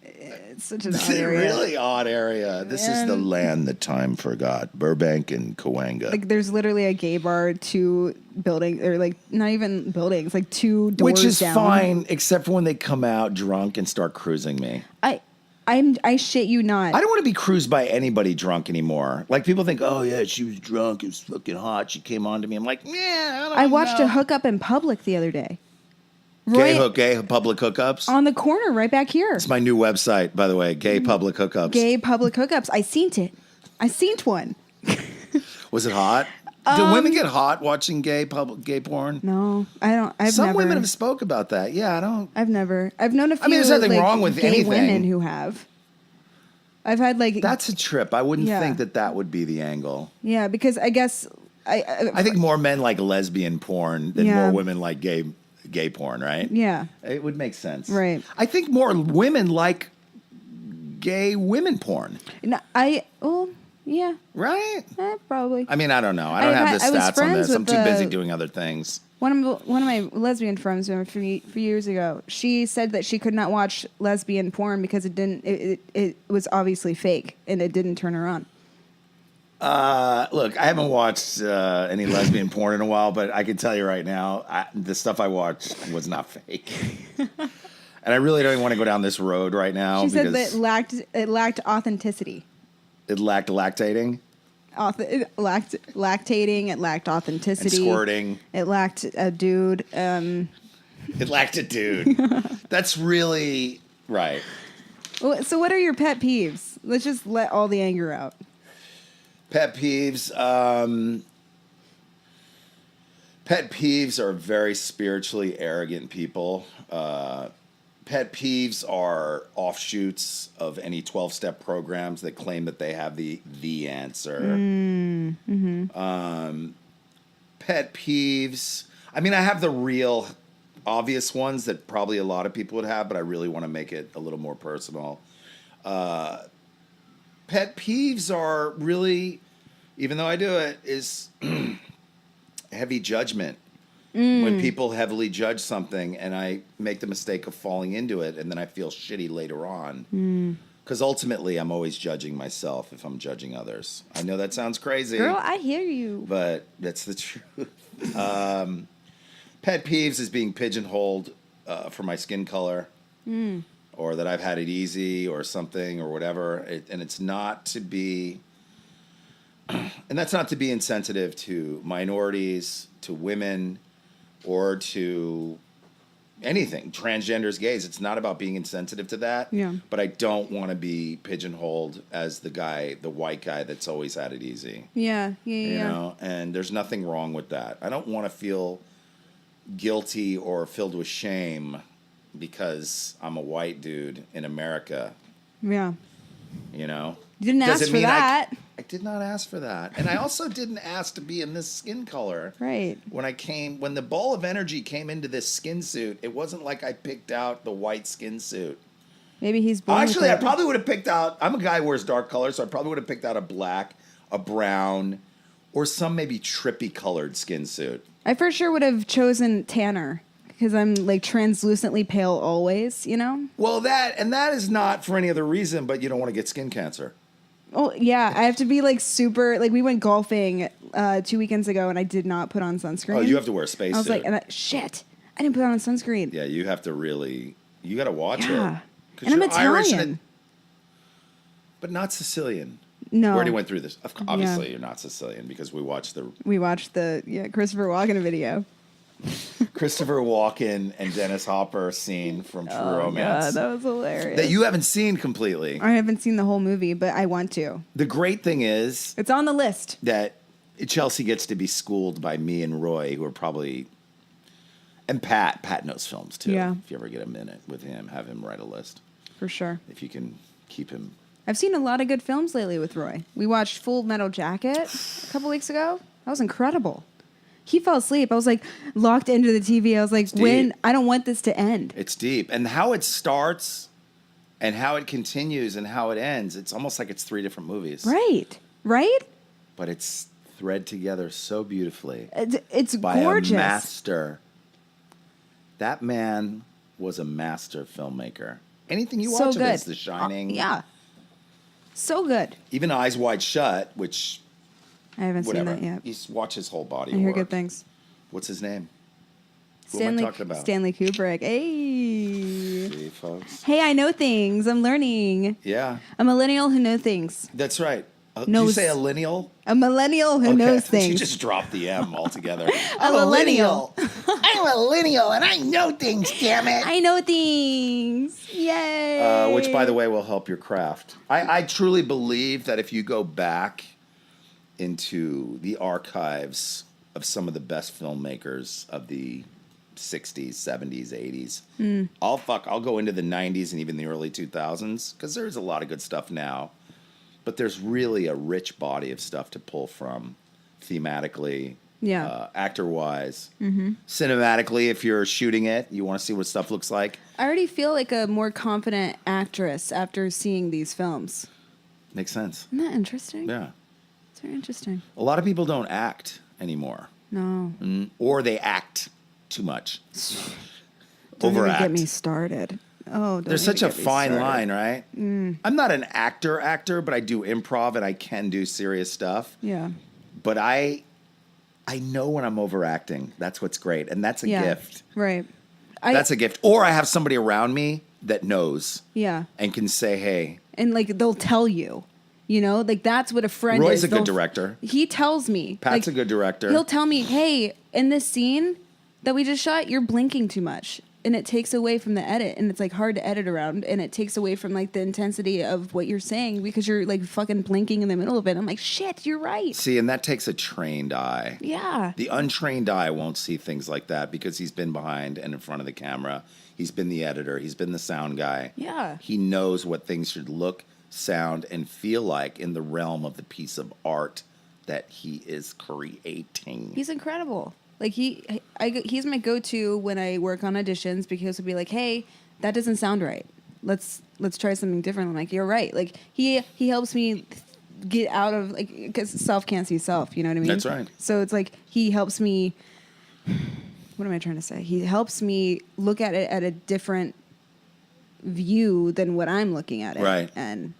It's such an odd It's a area. really odd area. This is the land that time forgot. Burbank and Cahuenga. Like, there's literally a gay bar, 2 buildings, or like not even buildings, like 2 doors Which is down. fine, except for when they come out drunk and start cruising me. I shit you not. I don't want to be cruised by anybody drunk anymore. Like, people think, oh, yeah, she was drunk. It was fucking hot. She came on to me. I'm like, yeah, I watched a hookup in public the other day. Gay public hookups. On the corner, right back here. It's my new website, by the way, Gay Public Hookups. Gay public hookups. I seen it. I seen one. Was it hot? Do women get hot watching gay porn? No, I don't. Some women have spoke about that. Yeah, I don't. I've known a few. there's nothing wrong with gay anything. women who have. I've had like. That's a trip. I wouldn't Yeah. think that would be the angle. Yeah, because I guess I think more men like lesbian porn than Yeah. more women like gay porn, right? Yeah. It would make sense. Right. I think more women like gay women porn. No, yeah, Right? probably. I mean, I don't know. I don't have the I was stats on friends this. I'm with too busy doing other things. One of my lesbian friends from a few years ago, she said that she could not watch lesbian porn because it was obviously fake and it didn't turn her on. Look, I haven't watched any lesbian porn in a while, but I can tell you right now, the stuff I watched was not fake. And I really don't even want to go down this road right now. She said because that it lacked authenticity. it lacked lactating It lacked lactating. It lacked and authenticity. squirting. It lacked a dude. It lacked a dude. That's really right. So what are your pet peeves? Let's just let all the anger out. Pet peeves. Pet peeves are very spiritually arrogant people. Pet peeves are offshoots of any 12-step programs that claim that they have the answer. Pet peeves. I mean, I have the real obvious ones that probably a lot of people would have, but I really want to make it a little more personal. Pet peeves are really, even though I do it, is heavy judgment. When people heavily judge something and I make the mistake of falling into it and then I feel shitty later on. Because ultimately I'm always judging myself if I'm judging others. I know that sounds crazy. Girl, I hear you. But that's the truth. pet peeves is being pigeonholed for my skin color, or that I've had it easy, or something, or whatever. And it's not to be, and that's not to be insensitive to minorities, to women, or to anything, transgenders, gays. It's not about being insensitive to that. Yeah. But I don't want to be pigeonholed as the white guy that's always had it easy. Yeah. You know, and there's nothing wrong with that. I don't want to feel guilty or filled with shame because I'm a white dude in America. Yeah. You know? You didn't ask for that. I did not ask for that. And I also didn't ask to be in this skin color. Right. When the ball of energy came into this skin suit, it wasn't like I picked out the white skin suit. Maybe he's born Actually, with I it. probably would have picked out, I'm a guy who wears dark colors, so I probably would have picked out a black, a brown, or some maybe trippy colored skin suit. I for sure would have chosen tanner because I'm like translucently pale always, you know? Well, that is not for any other reason, but you don't want to get skin cancer. Oh, yeah. I have to be like super, like we went golfing 2 weekends ago and I did not put on sunscreen. Oh, you have to wear a spacesuit. I was like, shit, I didn't put on sunscreen. Yeah, you have to really, you got to watch Yeah. it. 'Cause And I'm you're Irish Italian. but not Sicilian. No. We already went through this. Obviously, Yeah. you're not Sicilian because we watched the Christopher Walken video. Christopher Walken and Dennis Hopper scene from True Romance. God, that was hilarious. That you haven't seen completely. I haven't seen the whole movie, but I want to. The great thing is It's on the list. that Chelsea gets to be schooled by me and Roy, who are probably, and Pat. Pat knows films too. Yeah. If you ever get a minute with him, have him write a list. For sure. If you can keep him. I've seen a lot of good films lately with Roy. We watched Full Metal Jacket a couple weeks ago. That was incredible. He fell asleep. I was like locked into the TV. I was like, I don't want this to end. It's deep. And how it starts and how it continues and how it ends, it's almost like it's 3 different movies. Right. Right? But it's thread together so beautifully. It's by gorgeous. a master. That man was a master filmmaker. Anything you So watch of good. his, The Shining. Yeah. So good. Even Eyes Wide Shut, which, I haven't whatever. seen that yet. You watch his whole body I of hear work. good things. What's his name? Who am I talking about? Stanley Kubrick. Hey. See, folks. Hey, I know things. I'm learning. Yeah, A millennial who knows things. that's right. Did you Knows- say a lineal? A millennial who knows She things. just dropped the M altogether. A millennial. I'm a lineal and I know things, damn it. I know things. Yay. Which, by the way, will help your craft. I truly believe that if you go back into the archives of some of the best filmmakers of the 60s, 70s, 80s, I'll go into the 90s and even the early 2000s because there's a lot of good stuff now. But there's really a rich body of stuff to pull from thematically, actor-wise, cinematically. If you're shooting it, you want to see what stuff looks like. I already feel like a more confident actress after seeing these films. Makes sense. Isn't that interesting? Yeah. It's very interesting. A lot of people don't act anymore. No. Or they act too much. Don't even Overact. get me started. Oh, There's such a fine line, right? I'm not an actor, but I do improv and I can do serious stuff. Yeah. But I know when I'm overacting. That's what's great. And that's a gift. Right. That's a gift. Or I have somebody around me that knows. Yeah. And can say, hey. And like they'll tell you. You know, like that's what a friend Roy's is. a good director. He tells me. Pat's like, a good director. He'll tell me, hey, in this scene that we just shot, you're blinking too much. And it takes away from the edit. And it's like hard to edit around. And it takes away from like the intensity of what you're saying because you're like fucking blinking in the middle of it. I'm like, shit, you're right. See, and that takes a trained eye. Yeah. The untrained eye won't see things like that because he's been behind and in front of the camera. He's been the editor. He's been the sound guy. Yeah. He knows what things should look, sound, and feel like in the realm of the piece of art that he is creating. He's incredible. Like he's my go-to when I work on auditions because he'll be like, "Hey, that doesn't sound right. Let's try something different." I'm like, "You're right." Like he helps me get out of like because self can't see self. You know what I mean? That's right. So it's like he helps me. What am I trying to say? He helps me look at it at a different view than what I'm looking at it. Right. And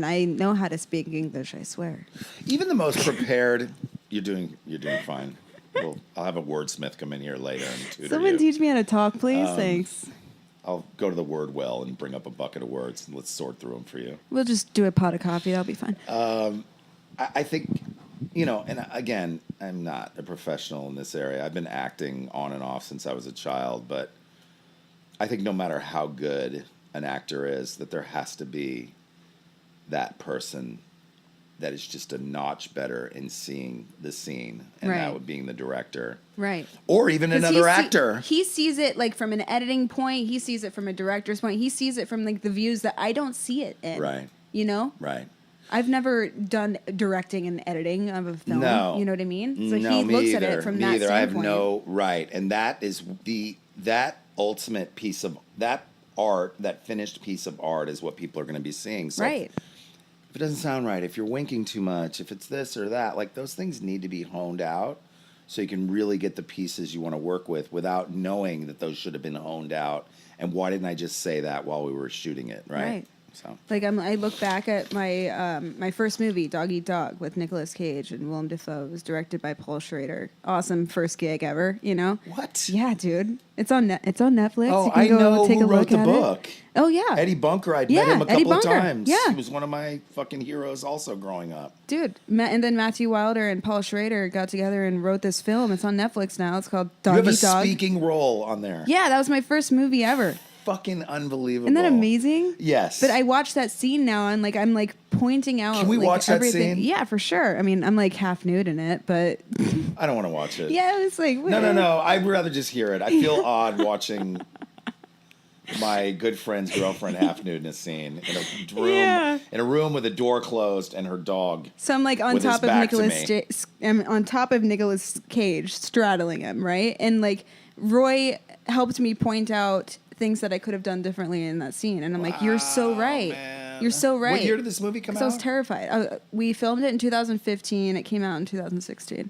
I know how to speak English. I swear. Even the most prepared, you're doing fine. I'll have a wordsmith come in here later and tutor Someone you. teach me how to talk, please. Thanks. I'll go to the word well and bring up a bucket of words and let's sort through them for you. We'll just do a pot of coffee. That'll be fine. I think, and again, I'm not a professional in this area. I've been acting on and off since I was a child, but I think no matter how good an actor is, that there has to be that person that is just a notch better in seeing the scene, and that would being the director. Right. Or even another actor. He sees it like from an editing point. He sees it from a director's point. He sees it from like the views that I don't see it in. Right. You know? Right. I've never done directing and editing of a film. No. You know what I mean? So No, he me looks either. at it from me that either. I have standpoint. right. And that is that ultimate piece of that art, that finished piece of art is what people are going to be seeing. So Right. if it doesn't sound right, if you're winking too much, if it's this or that, like those things need to be honed out so you can really get the pieces you want to work with without knowing that those should have been honed out. And why didn't I just say that while we were shooting it, right? Right. So Like I look back at my my first movie, Dog Eat Dog, with Nicolas Cage and Willem Dafoe. It was directed by Paul Schrader. Awesome first gig ever, you know? What? Yeah, dude. It's on Netflix. Oh, You can I go know take who a wrote look the at book. It. Oh yeah. Eddie Bunker. I'd Yeah, met him a Eddie couple of Bunker. times. Yeah. He was one of my fucking heroes also growing up. Dude, and then Matthew Wilder and Paul Schrader got together and wrote this film. It's on Netflix now. It's called You Dog have a Eat Dog. speaking role on there. Yeah, that was my first movie ever. Fucking unbelievable. Isn't that amazing? Yes. But I watched that scene now and like I'm like pointing out. Can we like, watch that everything. scene? Yeah, for sure. I mean, I'm like half nude in it, but I don't want to watch it. yeah, it's like No. I'd rather just hear it. I feel odd watching my good friend's girlfriend half nude in a scene in a room Yeah. in a room with a door closed and her dog. So I'm like on with his top of back to I'm on top of Nicolas Cage, straddling him, right? And like Roy helped me point out things that I could have done differently in that scene, and I'm like, "You're so right. man. You're so right." What year did this movie come out? I was terrified. We filmed it in 2015. It came out in 2016.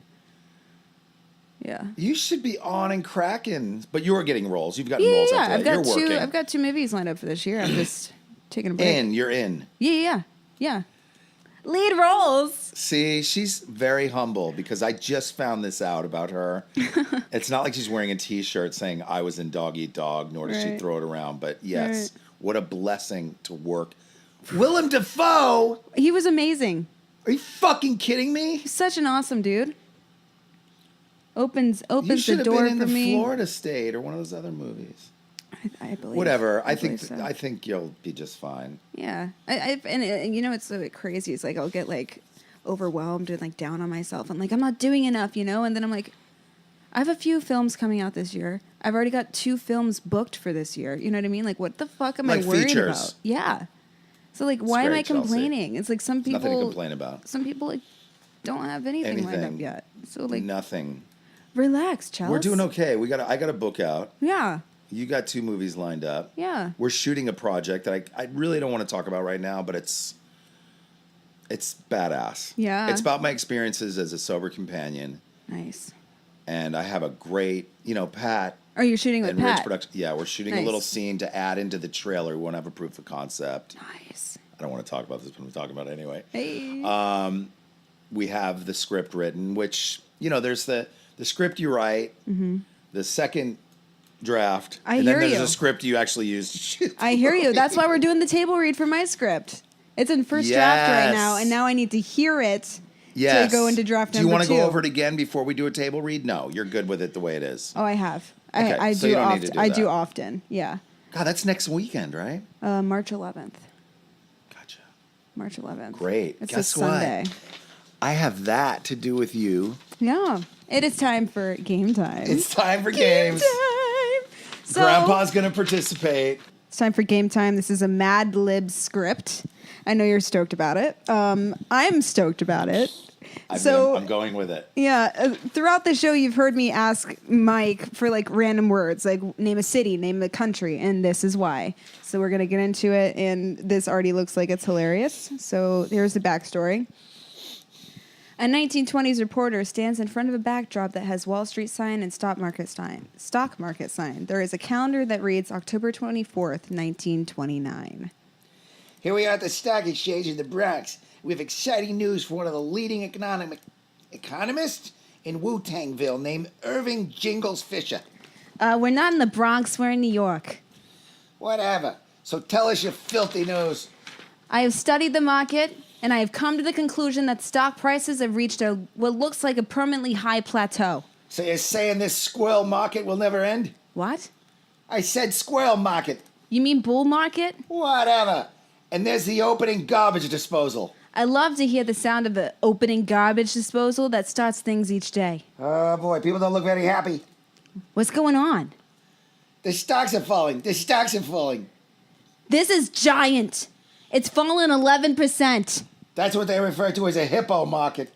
Yeah. You should be on and cracking, but you are getting roles. You've gotten roles. Yeah. After that. You're working. I've got 2 movies lined up for this year. I'm just taking a break. You're in. Yeah. Lead roles. See, she's very humble because I just found this out about her. It's not like she's wearing a T-shirt saying I was in Dog Eat Dog, nor does she Right. throw it around. But yes, Right. what a blessing to work. Willem Dafoe? He was amazing. Are you fucking kidding me? He's such an awesome dude. Opens You should the have door been in for the me. Florida State or one of those other movies. I believe. Whatever. I believe think so. I think you'll be just fine. Yeah. And you know it's so crazy. It's like I'll get like overwhelmed and like down on myself. I'm like I'm not doing enough, you know. And then I'm like, I have a few films coming out this year. I've already got 2 films booked for this year. You know what I mean? Like what the fuck am Like I worried features. about? Yeah. So like why am great, I complaining? It's like some people Nothing to complain about. Some people like don't have anything lined up Anything. yet. So like Nothing. relax, Chelsea. We're doing okay. I got a book out. Yeah. You got 2 movies lined up. Yeah. We're shooting a project that I really don't want to talk about right now, but it's badass. Yeah. It's about my experiences as a sober companion. Nice. And I have a great, Pat Oh, you're shooting with and Rich Pat. Production. Yeah, we're shooting a Nice. little scene to add into the trailer. We won't have a proof of concept. Nice. I don't want to talk about this, but I'm talking about it anyway. Hey. We have the script written, which, there's the script you write, the second draft, I and then hear there's you. a script you actually use to shoot. I hear you. That's why we're doing the table read for my script. It's in first draft right now, Yes. and now I need to hear it Yes. to go into draft Do you number want to 2. go over it again before we do a table read? No, you're good with it the way it is. Oh, I have. Okay, I so do you don't need often. to do I that. do often. Yeah. God, that's next weekend, right? March 11th. Gotcha. March 11th. Great. It's Guess a what? Sunday. I have that to do with you. Yeah. It is time for game time. It's time for game games. time. So, Grandpa's going to participate. It's time for game time. This is a Mad Lib script. I know you're stoked about it. I'm stoked about it. I'm going with it. Yeah, throughout the show, you've heard me ask Mike for like random words, like name a city, name a country, and this is why. So we're gonna get into it, and this already looks like it's hilarious. So here's the backstory. A 1920s reporter stands in front of a backdrop that has Wall Street sign and stock market sign. There is a calendar that reads October 24th, 1929. Here we are at the stock exchange in the Bronx. We have exciting news for one of the leading economists in Wu-Tangville named Irving Jingles Fisher. We're not in the Bronx. We're in New York. Whatever. So tell us your filthy news. I have studied the market, and I have come to the conclusion that stock prices have reached what looks like a permanently high plateau. So you're saying this squirrel market will never end? What? I said squirrel market. You mean bull market? Whatever. And there's the opening garbage disposal. I love to hear the sound of the opening garbage disposal that starts things each day. Oh boy, people don't look very happy. What's going on? The stocks are falling. The stocks are falling. This is giant. It's fallen 11%. That's what they refer to as a hippo market.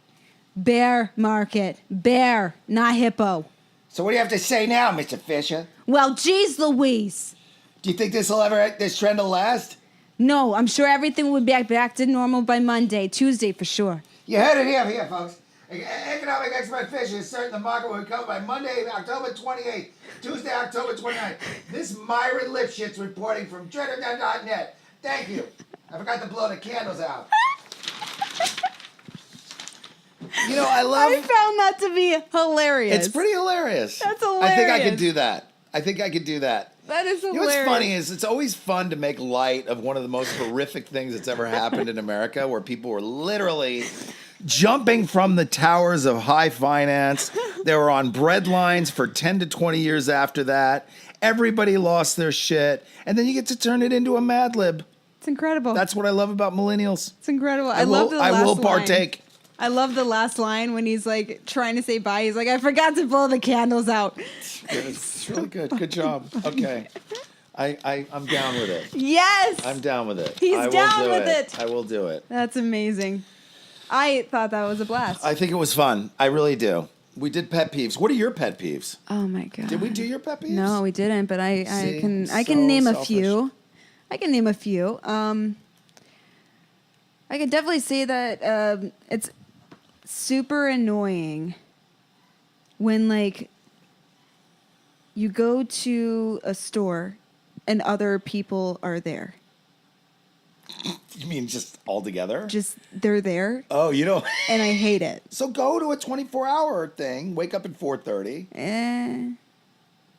Bear market. Bear, not hippo. So what do you have to say now, Mr. Fisher? Well, geez Louise. Do you think this trend will last? No, I'm sure everything will be back to normal by Monday, Tuesday for sure. You heard it here, folks. Economic expert Fisher is certain the market will recover by Monday, October 28th, Tuesday, October 29th. This Myron Lipschitz reporting from Twitter.net. Thank you. I forgot to blow the candles out. You know, I love. I found that to be hilarious. It's pretty hilarious. That's I think I hilarious. could do that. That is hilarious. You know what's funny is it's always fun to make light of one of the most horrific things that's ever happened in America, where people were literally jumping from the towers of high finance. They were on bread lines for 10 to 20 years after that. Everybody lost their shit. And then you get to turn it into a Mad Lib. It's incredible. That's what I love about millennials. It's incredible. I will partake. I love the last line when he's like trying to say bye. He's like, I forgot to blow the candles out. It's really good. Good job. Okay. I'm down with it. Yes. I'm down with it. He's I will down do with it. I will do it. That's amazing. I thought that was a blast. I think it was fun. I really do. We did pet peeves. What are your pet peeves? Oh my god. Did we do your pet peeves? No, we didn't, but I See? can So name a selfish. few. I can name a few. I could definitely say that it's super annoying when like you go to a store and other people are there. You mean just all together? Just they're there Oh, you know. and I hate it. So go to a 24-hour thing. Wake up at 4:30.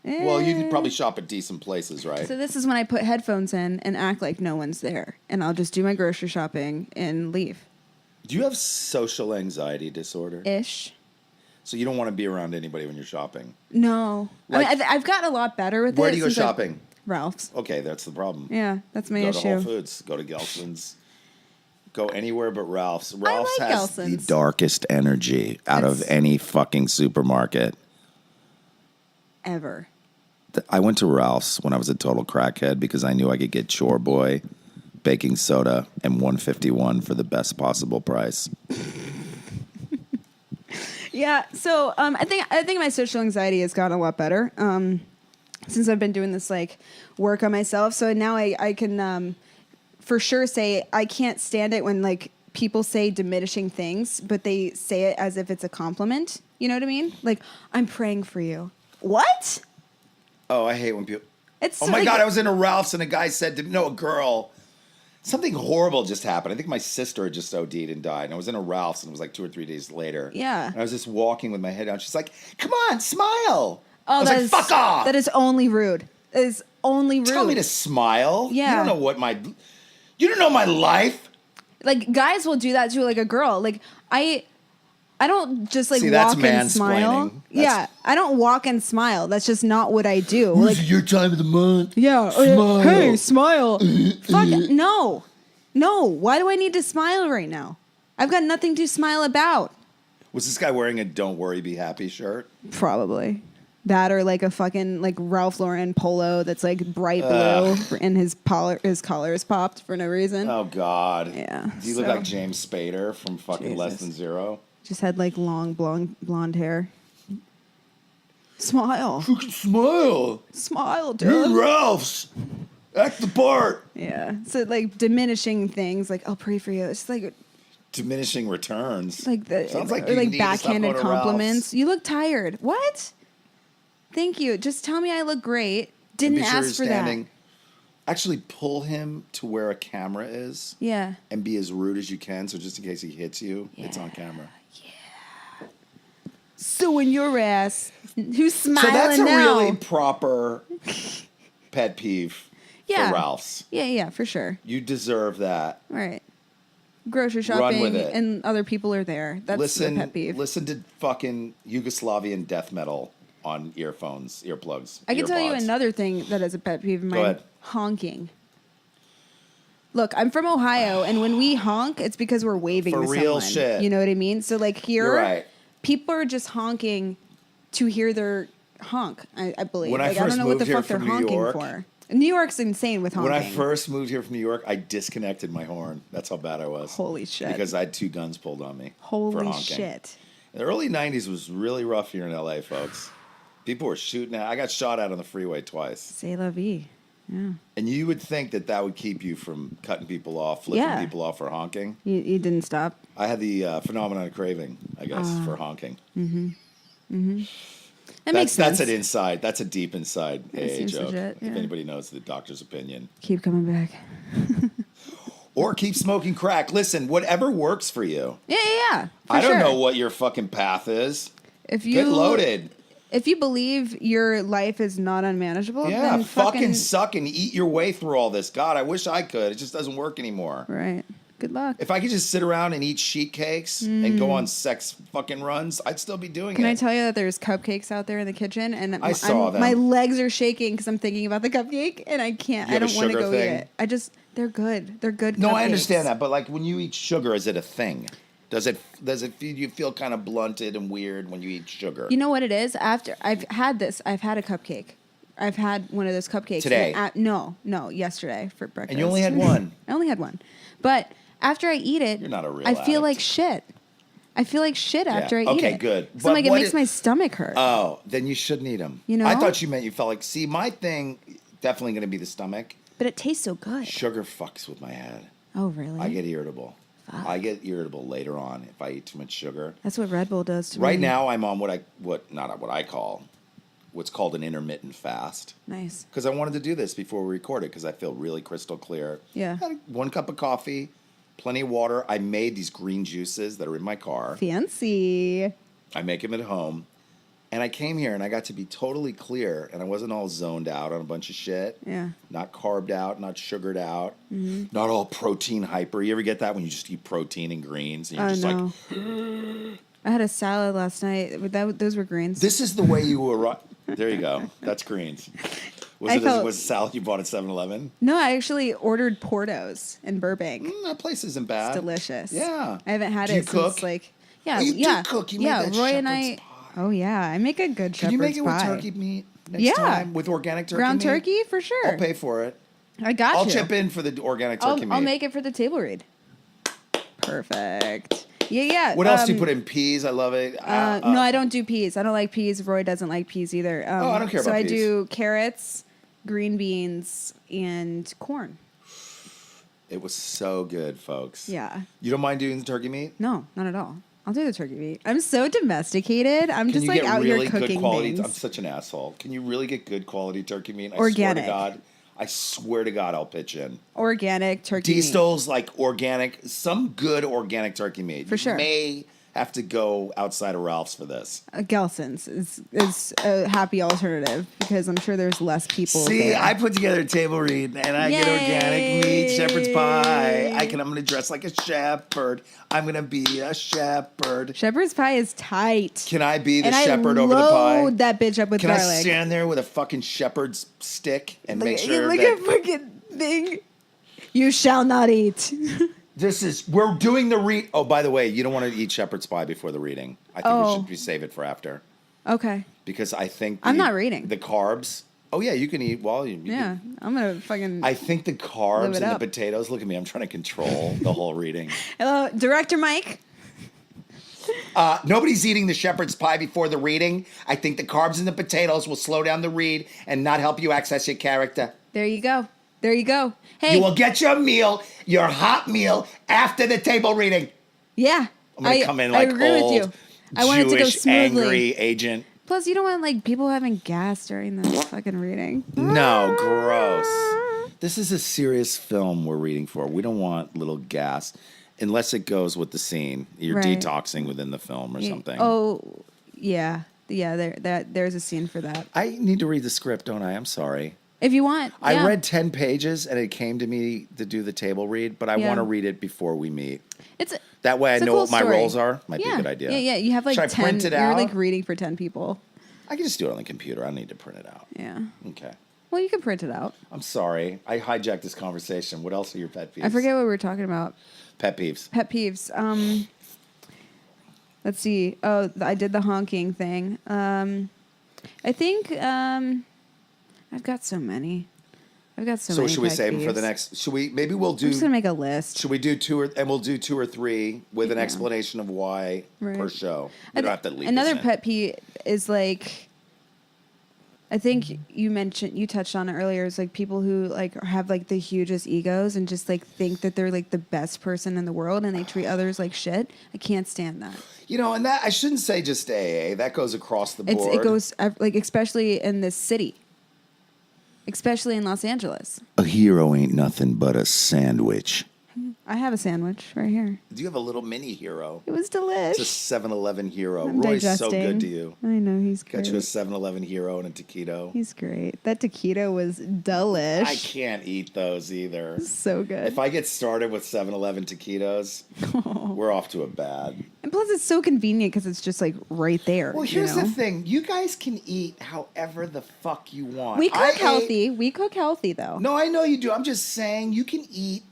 Well, you could probably shop at decent places, right? So this is when I put headphones in and act like no one's there, and I'll just do my grocery shopping and leave. Do you have social anxiety disorder? Ish. So you don't want to be around anybody when you're shopping? No. Like- I mean, I've gotten a lot better with it. Where do you go since I've- shopping? Ralph's. Okay, that's the problem. Yeah, that's my Go issue. to Whole Foods. Go to Gelson's. Go anywhere but Ralph's. Ralph's like has the Gelson's. darkest energy out of It's- any fucking supermarket. Ever. I went to Ralph's when I was a total crackhead because I knew I could get Chore Boy, baking soda, and $1.51 for the best possible price. Yeah, so I think my social anxiety has gotten a lot better since I've been doing this like work on myself. So now I can for sure say I can't stand it when like people say diminishing things, but they say it as if it's a compliment. You know what I mean? Like, I'm praying for you. What? Oh, I hate when people... It's Oh my God, I was in a Ralph's and a guy said, a girl, something horrible just happened. I think my sister had just OD'd and died. And I was in a Ralph's and it was like 2 or 3 days later. Yeah. And I was just walking with my head down. She's like, come on, smile. Oh, I was that like, is- fuck off. That is only rude. That is only rude. Tell me to smile. Yeah. You don't know what you don't know my life. Like, guys will do that to like a girl. Like, I don't just like See, that's walk and smile. mansplaining. Yeah, I don't walk and smile. That's just not what I do. Like, your time of the month? yeah, Smile. hey, smile. Fuck no. Why do I need to smile right now? I've got nothing to smile about. Was this guy wearing a "Don't Worry, Be Happy" shirt? Probably that, or like a fucking like Ralph Lauren polo that's like bright blue, and his collar is popped for no reason. Oh God. Yeah, Do you look so- like James Spader from fucking Less Jesus. Than Zero? Just had like long blonde hair. Smile. Fucking smile. Smile, You're dude. Ralph's. Act the part. Yeah. So like diminishing things, like I'll pray for you. It's like Diminishing returns. the Sounds like or you like need to stop backhanded going to Ralph's. compliments. You look tired. What? Thank you. Just tell me I look great. And Didn't be sure ask you're for standing. Actually, pull him to where a camera is. that. Yeah. And be as rude as you can, so just in case he hits you, it's on camera. Sick. suing your ass. Who's smiling So that's a now? really proper pet peeve Yeah. for Ralph's. Yeah, for sure. You deserve that. Right. Grocery Run shopping with it. and other people are there. That's the pet peeve. Listen to fucking Yugoslavian death metal on earplugs. I can tell you earpods. another thing that is a pet peeve of mine. ahead. Honking. Look, I'm from Ohio, and when we honk, it's because we're waving For to real someone. shit. You know what I mean? So, like, here, You're right. people are just honking to hear their honk, I believe. When I like, I first don't know what the moved here fuck they're from New honking York- for. New York's insane with honking. When I first moved here from New York, I disconnected my horn. That's how bad I was. Holy shit. Because I had 2 guns pulled on me. for Holy honking. shit. The early 90s was really rough here in LA, folks. People were shooting at. I got shot at on the freeway twice. C'est la vie. Yeah. And you would think that that would keep you from cutting people off, flipping Yeah. people off for honking. You didn't stop. I had the phenomenon of craving, I guess, for honking. That makes sense. That's an inside. That's a deep inside AA seems joke. legit, If yeah. anybody knows the doctor's opinion. Keep coming back. Or keep smoking crack. Listen, whatever works for you. Yeah. For I don't sure. know what your fucking path is. If you Get loaded. If you believe your life is not unmanageable, Yeah, then fucking suck and eat your way through all this. God, I wish I could. It just doesn't work anymore. Right. Good luck. If I could just sit around and eat sheet cakes and go on sex fucking runs, I'd still be doing Can it. I tell you that there's cupcakes out there in the kitchen, and I saw them. my legs are shaking because I'm thinking about the cupcake, and I can't. You I have a don't want to sugar go thing? eat it. They're good. They're good. No, I cupcakes. understand that, but like when you eat sugar, is it a thing? Does it you feel kind of blunted and weird when you eat sugar? You know what it is? After I've had a cupcake. I've had one of those cupcakes Today? No, yesterday for breakfast. And you only had one. I only had one, but after I eat it, You're not a real I feel like addict. shit. I feel like shit after I eat it. Okay, good. So But like it what makes is- my stomach hurt. Oh, then you shouldn't eat them. You know? I thought you meant you felt like. See, my thing definitely going to be the stomach. but it tastes so good. Sugar fucks with my head. Oh really? I get irritable. I get irritable later on if I eat too much sugar. That's what Red Bull does to me. Right now, I'm on what's called an intermittent fast. Nice. Because I wanted to do this before we recorded because I feel really crystal clear. Yeah. Had 1 cup of coffee, plenty of water. I made these green juices that are in my car. Fancy. I make them at home. And I came here and I got to be totally clear and I wasn't all zoned out on a bunch of shit. Yeah. Not carbed out, not sugared out, not all protein hyper. You ever get that when you just eat protein and greens and you're just no. like, I had a salad last night. Those were greens. this is the way you arrive. There you go. That's greens. Was it a salad you bought at 7-Eleven? No, I actually ordered Portos in Burbank. That place isn't bad. It's delicious. Yeah. I haven't had Do you it since cook? like yeah, Oh, you yeah. do cook. You made yeah, that Roy and shepherd's I. pie. Oh yeah, I make a good Can shepherd's you make it with pie. turkey meat next Yeah. time? With organic turkey Ground meat? turkey for sure. I'll pay for it. I got I'll you. chip in for the organic turkey meat. I'll make it for the table read. Perfect. Yeah. What else do you put in? Peas? I love it. No, I don't do peas. I don't like peas. Roy doesn't like peas either. I don't care so about I peas. do carrots, green beans, and corn. It was so good, folks. Yeah. You don't mind doing the turkey meat? No, not at all. I'll do the turkey meat. I'm so domesticated. I'm Can just you like get out really here good cooking quality? things. I'm such an asshole. Can you really get good quality turkey meat? Organic. I swear to God, I'll pitch in. Organic turkey meat. Diesel's like organic, some good organic turkey meat. For sure. You may have to go outside of Ralph's for this. Gelson's is a happy alternative because I'm sure there's less people. See, there. I put together a table read and I get organic meat, shepherd's pie. I'm gonna dress like a shepherd. I'm gonna be a shepherd. Shepherd's pie is tight. Can I be the and shepherd I over the pie? load that bitch up with Can I garlic. stand there with a fucking shepherd's stick and make sure like that a fucking thing. You shall not eat. we're doing the read. Oh, by the way, you don't want to eat shepherd's pie before the reading. I think we should save it for after Okay. because I think I'm not reading. the carbs. Oh yeah, you can eat. Well, you Yeah, can- I'm gonna fucking. I think the Live carbs it and the up. potatoes. Look at me. I'm trying to control the whole reading. Hello, Director Mike. Nobody's eating the shepherd's pie before the reading. I think the carbs and the potatoes will slow down the read and not help you access your character. There you go. There you go. Hey, You will get your meal, your hot meal, after the table reading. yeah. I'm gonna come in like I agree old, with you. I want it to go Jewish, smoothly. angry agent. Plus, you don't want like people having gas during the fucking reading. No, gross. This is a serious film we're reading for. We don't want little gas unless it goes with the scene. You're Right. detoxing within the film or something. Oh, Yeah. There's a scene for that. I need to read the script, don't I? I'm sorry. If you want. I yeah. read 10 pages and it came to me to do the table read, but I want to read it before we meet. That way I know cool what my story. roles are. Might be a good idea. Yeah. You have like Should I 10. print it You're out? like reading for 10 people. I can just do it on the computer. I don't need to print it out. Yeah. Okay. Well, you can print it out. I'm sorry. I hijacked this conversation. What else are your pet peeves? I forget what we were talking about. Pet peeves. Pet peeves. Let's see. Oh, I did the honking thing. I think I've got so many. So should we pet save them for peeves. the next? Maybe we'll do. I'm just gonna make a list. Should we do we'll do 2 or 3 with an explanation of why per show. We don't have to leave Another this in. pet peeve is like, I think you touched on it earlier. Is like people who like have like the hugest egos and just like think that they're like the best person in the world and they treat others like shit. I can't stand that. And that I shouldn't say just AA. That goes across the board. It goes like especially in this city, especially in Los Angeles. A hero ain't nothing but a sandwich. I have a sandwich right here. Do you have a little mini hero? It was It's a delish. 7-Eleven hero. I'm Roy's digesting. so good to you. I know he's great. Got you a 7-Eleven hero and a taquito. He's great. That taquito was delish. I can't eat those either. So good. If I get started with 7-Eleven taquitos, we're off to a bad. And plus, it's so convenient because it's just like right there. Well, here's the thing. You guys can eat however the fuck you want. We cook healthy. We cook healthy, though. No, I know you do. I'm just saying you can eat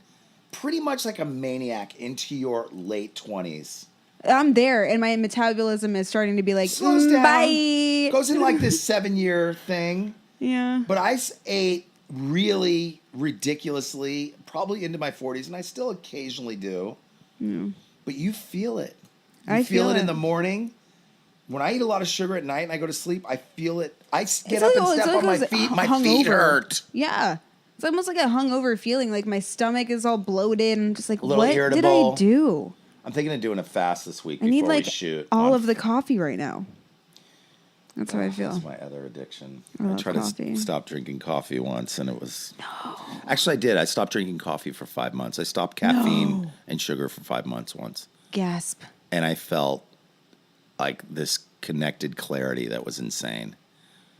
pretty much like a maniac into your late 20s. I'm there, and my metabolism is starting to be like, Slows down. bye. Goes in like this 7-year thing. Yeah. But I ate really ridiculously, probably into my 40s, and I still occasionally do. Yeah. But you feel it. You feel it in the morning. When I eat a lot of sugar at night and I go to sleep, I feel it. I get up and step on my feet. My feet hurt. Yeah. It's almost like a hungover feeling. Like my stomach is all bloated. And I'm just like, A little what irritable. did I do? I'm thinking of doing a fast this week I before need we like shoot. all of the coffee right now. That's how I feel. That's my other addiction. I I love tried coffee. to stop drinking coffee once, and it was... No. Actually, I did. I stopped drinking coffee for 5 months. I stopped caffeine and sugar for 5 months once. Gasp. And I felt like this connected clarity that was insane.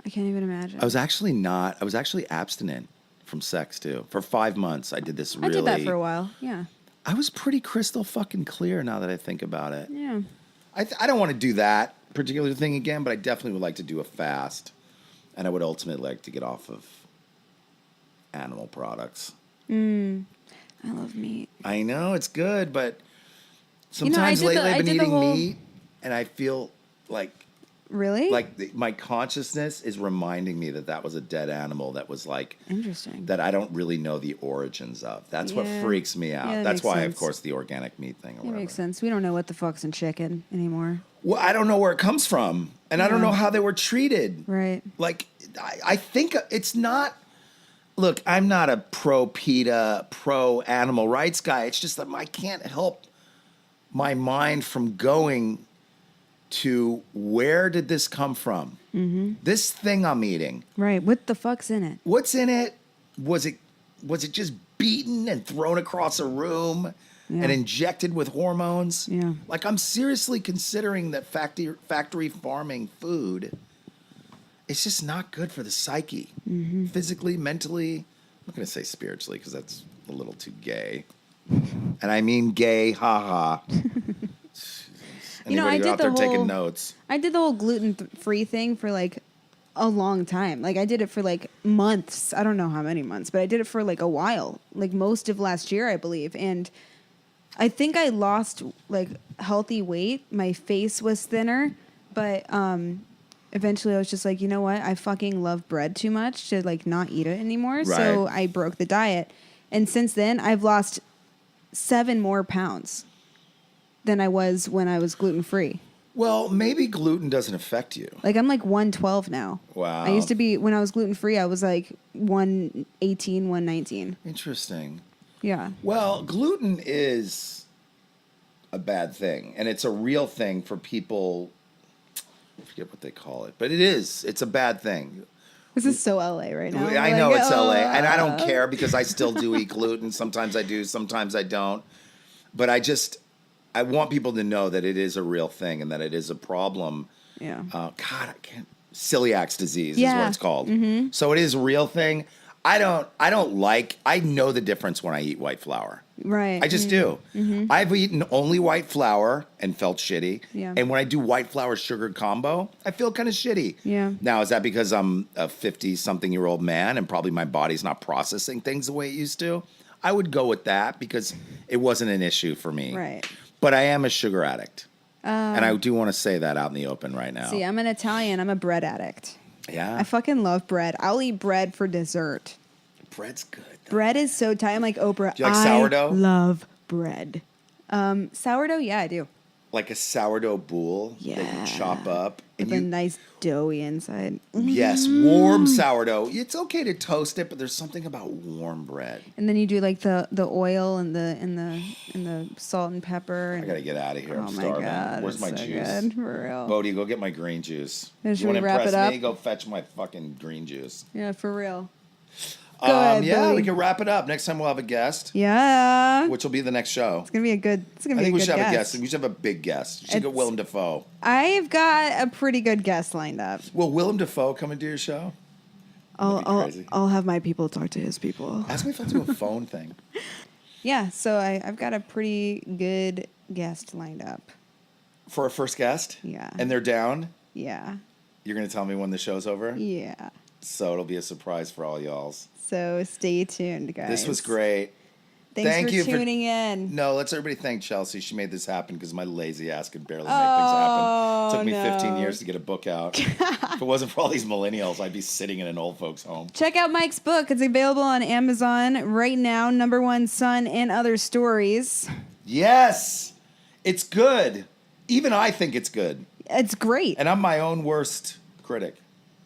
I can't even imagine. I was actually abstinent from sex, too. For 5 months, I did this really... I did that for a while. Yeah. I was pretty crystal fucking clear now that I think about it. Yeah. I don't want to do that particular thing again, but I definitely would like to do a fast. And I would ultimately like to get off of animal products. I love meat. I know, it's good, but sometimes lately I've been eating meat, and I feel like... Really? My consciousness is reminding me that was a dead animal that was like... Interesting. That I don't really know the origins of. That's what freaks me out. Yeah, that That's makes why, sense. of course, the organic meat thing or That whatever. makes sense. We don't know what the fuck's in chicken anymore. Well, I don't know where it comes from, and I don't know how they were treated. Right. Like, I think it's not... Look, I'm not a pro-PETA, pro-animal rights guy. It's just that I can't help my mind from going to where did this come from? Mm-hmm. This thing I'm eating. Right. What the fuck's in it? What's in it? Was it just beaten and thrown across a room and injected with hormones? Yeah. Like, I'm seriously considering that factory farming food, it's just not good for the psyche. Mm-hmm. Physically, mentally. I'm not going to say spiritually because that's a little too gay. And I mean gay, haha. I did out there taking notes? I did the whole gluten-free thing for like a long time. Like I did it for like months. I don't know how many months, but I did it for like a while. Like most of last year, I believe. And I think I lost like healthy weight. My face was thinner, but eventually I was just like, you know what? I fucking love bread too much to like not eat it anymore. Right. So I broke the diet. And since then, I've lost 7 more pounds than I was when I was gluten-free. Well, maybe gluten doesn't affect you. Like, I'm like 112 now. Wow. I used to be, when I was gluten-free, I was like 118, 119. Interesting. Yeah. Well, gluten is a bad thing, and it's a real thing for people. I forget what they call it, but it is. It's a bad thing. This is so LA right now. I know it's LA, and I don't care because I still do eat gluten. Sometimes I do, sometimes I don't. But I want people to know that it is a real thing and that it is a problem Yeah. God, I can't. Celiac disease is Yeah. what it's called. So it is a real thing. I know the difference when I eat white flour. Right. I just do. I've eaten only white flour and felt shitty. Yeah. And when I do white flour sugar combo, I feel kind of shitty. Yeah. Now, is that because I'm a 50-something-year-old man and probably my body's not processing things the way it used to? I would go with that because it wasn't an issue for me. Right. But I am a sugar addict. And I do want to say that out in the open right now. See, I'm an Italian. I'm a bread addict. Yeah. I fucking love bread. I'll eat bread for dessert. Bread's good. Though. Bread is so tight. I'm like Oprah. Do you like sourdough? I love bread. Sourdough, yeah, I do. Like a sourdough boule that Yeah. you chop up. With a nice doughy inside. Yes, warm sourdough. It's okay to toast it, but there's something about warm bread. And then you do like the oil and the salt and pepper. And, I gotta get out of here. I'm oh my starving. God, Where's it's my so juice? good, for real. Bodie, go get my green juice. Should You want we to wrap impress it up? me? Go fetch my fucking green juice. Yeah, for real. Go ahead, yeah, Bodie. we can wrap it up. Next time we'll have a guest, Yeah. which will be the next show. It's gonna be a good. It's gonna I be think a we good should have a guest. guest. We should have a big guest. You should get It's- Willem Dafoe. I've got a pretty good guest lined up. Will Willem Dafoe come and do your show? That'd be crazy. I'll have my people talk to his people. Ask me if I'll do a phone thing. Yeah, so I've got a pretty good guest lined up. For a first guest? Yeah. And they're down? Yeah. You're going to tell me when the show's over? Yeah. So it'll be a surprise for all y'alls. So stay tuned, guys. This was great. Thanks Thank for you for- tuning in. No, let's everybody thank Chelsea. She made this happen because my lazy ass could barely make things happen. Took me 15 years to get a book out. If it wasn't for all these millennials, I'd be sitting in an old folks' home. Check out Mike's book. It's available on Amazon right now. Number One Son and Other Stories. Yes, it's good. Even I think it's good. It's great. And I'm my own worst critic.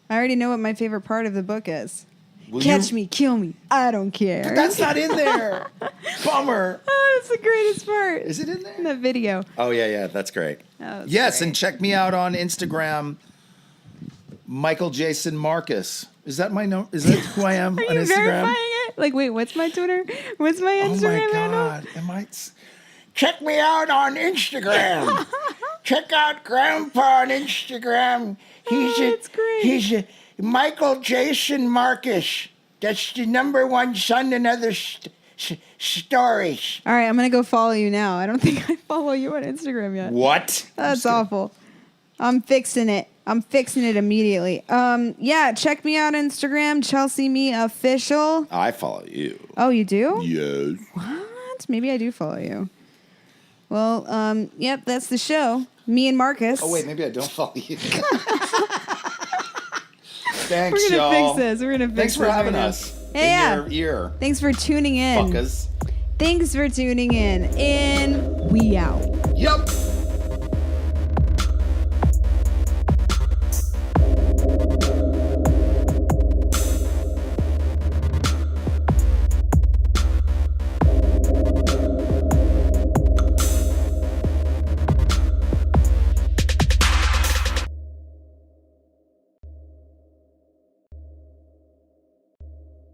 I already know what my favorite part of the book is. Will Catch you- me, kill me. I don't care. But that's not in there. Bummer. Oh, that's the greatest part. Is it in In there? the video. Oh, yeah, that's great. Oh, that's Yes, great. and check me out on Instagram, Michael Jason Marcus. Is that is that who I am Are on you Instagram? verifying it? Like, wait, what's my Twitter? What's my Oh Instagram my handle? God. Check me out on Instagram. Check out Grandpa on Instagram. That's great. He's a Michael Jason Marcus. That's the number one son in other stories. All right, I'm going to go follow you now. I don't think I follow you on Instagram yet. What? That's awful. I'm fixing it. I'm fixing it immediately. Yeah, check me out on Instagram, Chelsea Me Official. I follow you. Oh, you do? Yes. What? Maybe I do follow you. Well, yep, that's the show. Me and Marcus. Oh, wait, maybe I don't follow you. Thanks, We're gonna y'all. fix this. We're gonna fix Thanks this for having right now. us. Hey, yeah. In your ear. Thanks for tuning in. Fuckers. Thanks for tuning in. And we out. Yep.